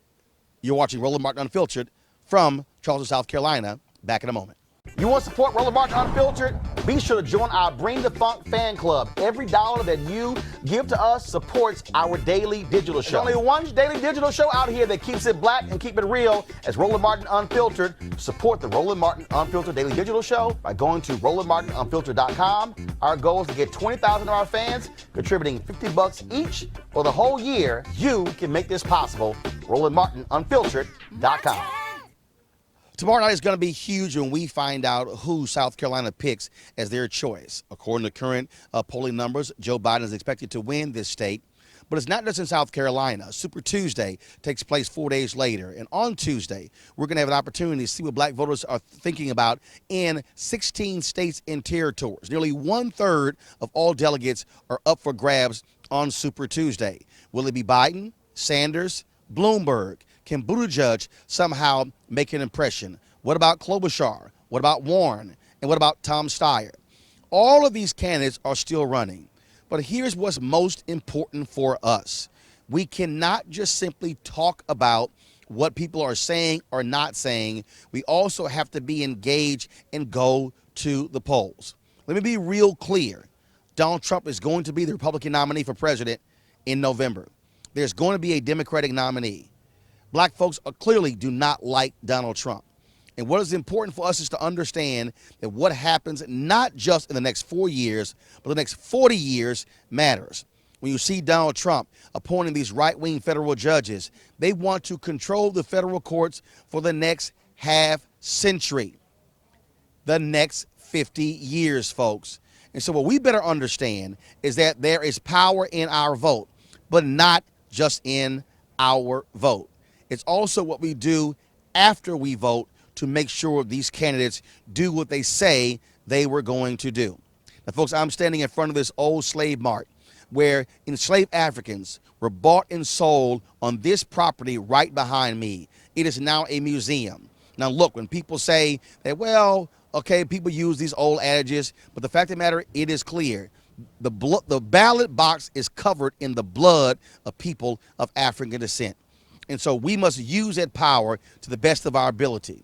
You're watching Roland Martin Unfiltered from Charleston, South Carolina. Back in a moment. You want to support Roland Martin Unfiltered? Be sure to join our Bring the Funk fan club. Every dollar that you give to us supports our daily digital show. There's only one daily digital show out here that keeps it black and keep it real as Roland Martin Unfiltered. Support the Roland Martin Unfiltered daily digital show by going to RolandMartinUnfiltered.com. Our goal is to get 20,000 of our fans contributing $50 each for the whole year. You can make this possible. RolandMartinUnfiltered.com. Tomorrow night is going to be huge when we find out who South Carolina picks as their choice. According to current polling numbers, Joe Biden is expected to win this state. But it's not just in South Carolina. Super Tuesday takes place 4 days later. And on Tuesday, we're going to have an opportunity to see what black voters are thinking about in 16 states and territories. Nearly 1/3 of all delegates are up for grabs on Super Tuesday. Will it be Biden, Sanders, Bloomberg? Can Buttigieg somehow make an impression? What about Klobuchar? What about Warren? And what about Tom Steyer? All of these candidates are still running. But here's what's most important for us. We cannot just simply talk about what people are saying or not saying. We also have to be engaged and go to the polls. Let me be real clear. Donald Trump is going to be the Republican nominee for president in November. There's going to be a Democratic nominee. Black folks clearly do not like Donald Trump. And what is important for us is to understand that what happens not just in the next 4 years, but the next 40 years matters. When you see Donald Trump appointing these right-wing federal judges, they want to control the federal courts for the next half century, the next 50 years, folks. And so what we better understand is that there is power in our vote, but not just in our vote. It's also what we do after we vote to make sure these candidates do what they say they were going to do. Now, folks, I'm standing in front of this old slave mart where enslaved Africans were bought and sold on this property right behind me. It is now a museum. Now, look, when people say that, well, okay, people use these old adages, but the fact of the matter, it is clear. The ballot box is covered in the blood of people of African descent. And so we must use that power to the best of our ability.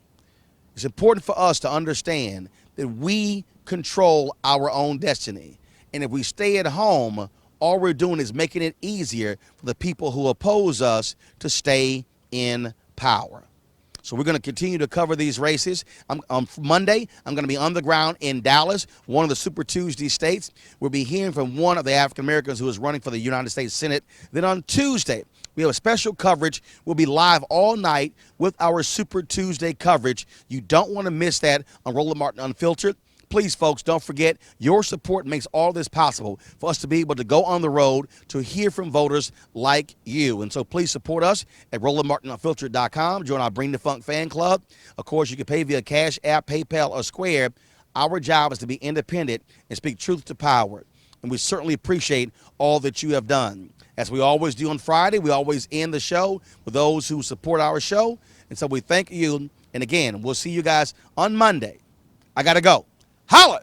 It's important for us to understand that we control our own destiny. And if we stay at home, all we're doing is making it easier for the people who oppose us to stay in power. So we're going to continue to cover these races. On Monday, I'm going to be on the ground in Dallas, one of the Super Tuesday states. We'll be hearing from one of the African Americans who is running for the United States Senate. Then on Tuesday, we have a special coverage. We'll be live all night with our Super Tuesday coverage. You don't want to miss that on Roland Martin Unfiltered. Please, folks, don't forget, your support makes all this possible for us to be able to go on the road to hear from voters like you. And so please support us at RolandMartinUnfiltered.com. Join our Bring the Funk fan club. Of course, you can pay via Cash App, PayPal, or Square. Our job is to be independent and speak truth to power. And we certainly appreciate all that you have done. As we always do on Friday, we always end the show with those who support our show. And so we thank you. And again, we'll see you guys on Monday. I got to go. Holla!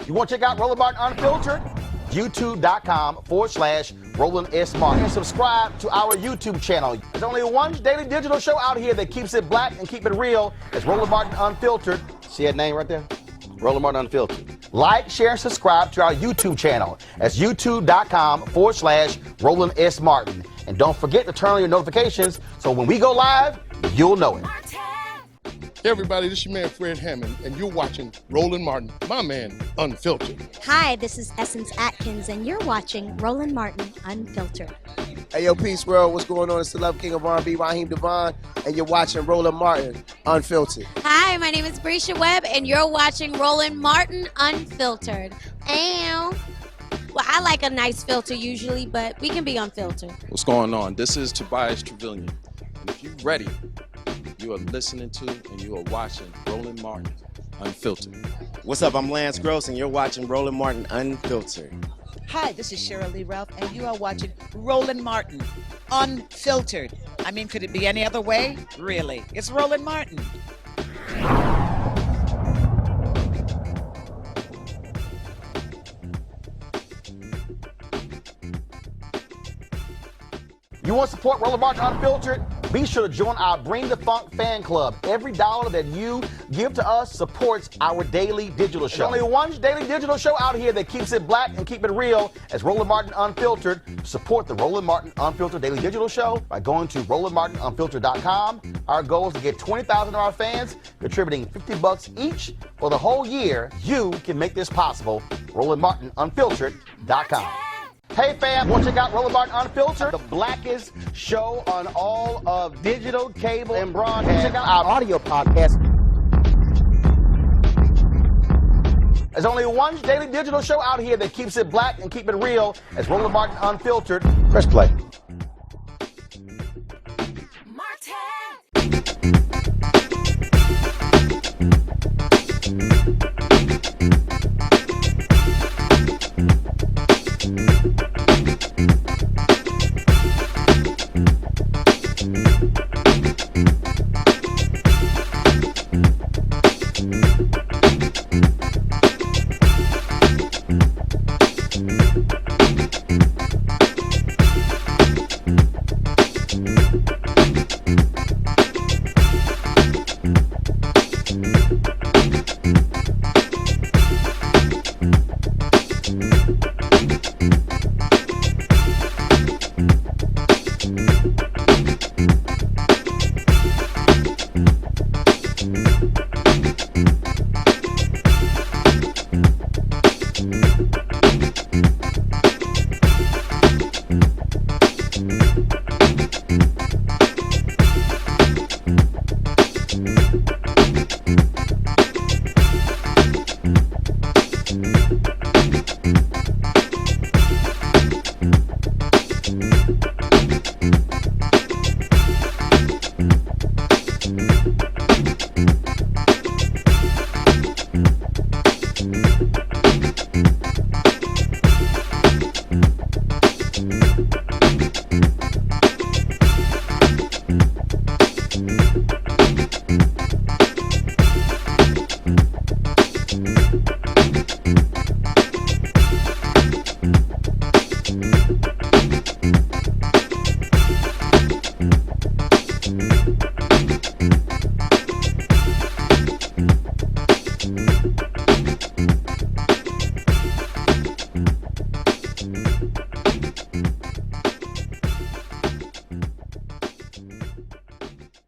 You want to check out Roland Martin Unfiltered? YouTube.com/Roland S. Martin. And subscribe to our YouTube channel. There's only one daily digital show out here that keeps it black and keep it real. It's Roland Martin Unfiltered. See that name right there? Roland Martin Unfiltered. Like, share, and subscribe to our YouTube channel. That's YouTube.com/Roland S. Martin. And don't forget to turn on your notifications so when we go live, you'll know it. Hey everybody, this is your man Fred Hammond, and you're watching Roland Martin, my man, Unfiltered. Hi, this is Essence Atkins, and you're watching Roland Martin Unfiltered. Hey, yo, Peace World, what's going on? It's the Love King of R&B, Raheem Devon, and you're watching Roland Martin Unfiltered. Hi, my name is Brescia Webb, and you're watching Roland Martin Unfiltered. Ow. Well, I like a nice filter usually, but we can be unfiltered. What's going on? This is Tobias Trevelyan, and if you're ready, you are listening to and you are watching Roland Martin Unfiltered. What's up? I'm Lance Gross, and you're watching Roland Martin Unfiltered. Hi, this is Cheryl Lee Ralph, and you are watching Roland Martin Unfiltered. I mean, could it be any other way? Really? It's Roland Martin. You want to support Roland Martin Unfiltered? Be sure to join our Bring the Funk fan club. Every dollar that you give to us supports our daily digital show. There's only one daily digital show out here that keeps it black and keep it real as Roland Martin Unfiltered. Support the Roland Martin Unfiltered daily digital show by going to RolandMartinUnfiltered.com. Our goal is to get 20,000 of our fans contributing $50 each for the whole year. You can make this possible. RolandMartinUnfiltered.com. Hey fam, want to check out Roland Martin Unfiltered? The blackest show on all of digital, cable, and broadcast. Check out our audio podcast. There's only one daily digital show out here that keeps it black and keep it real as Roland Martin Unfiltered. Press play. Martin.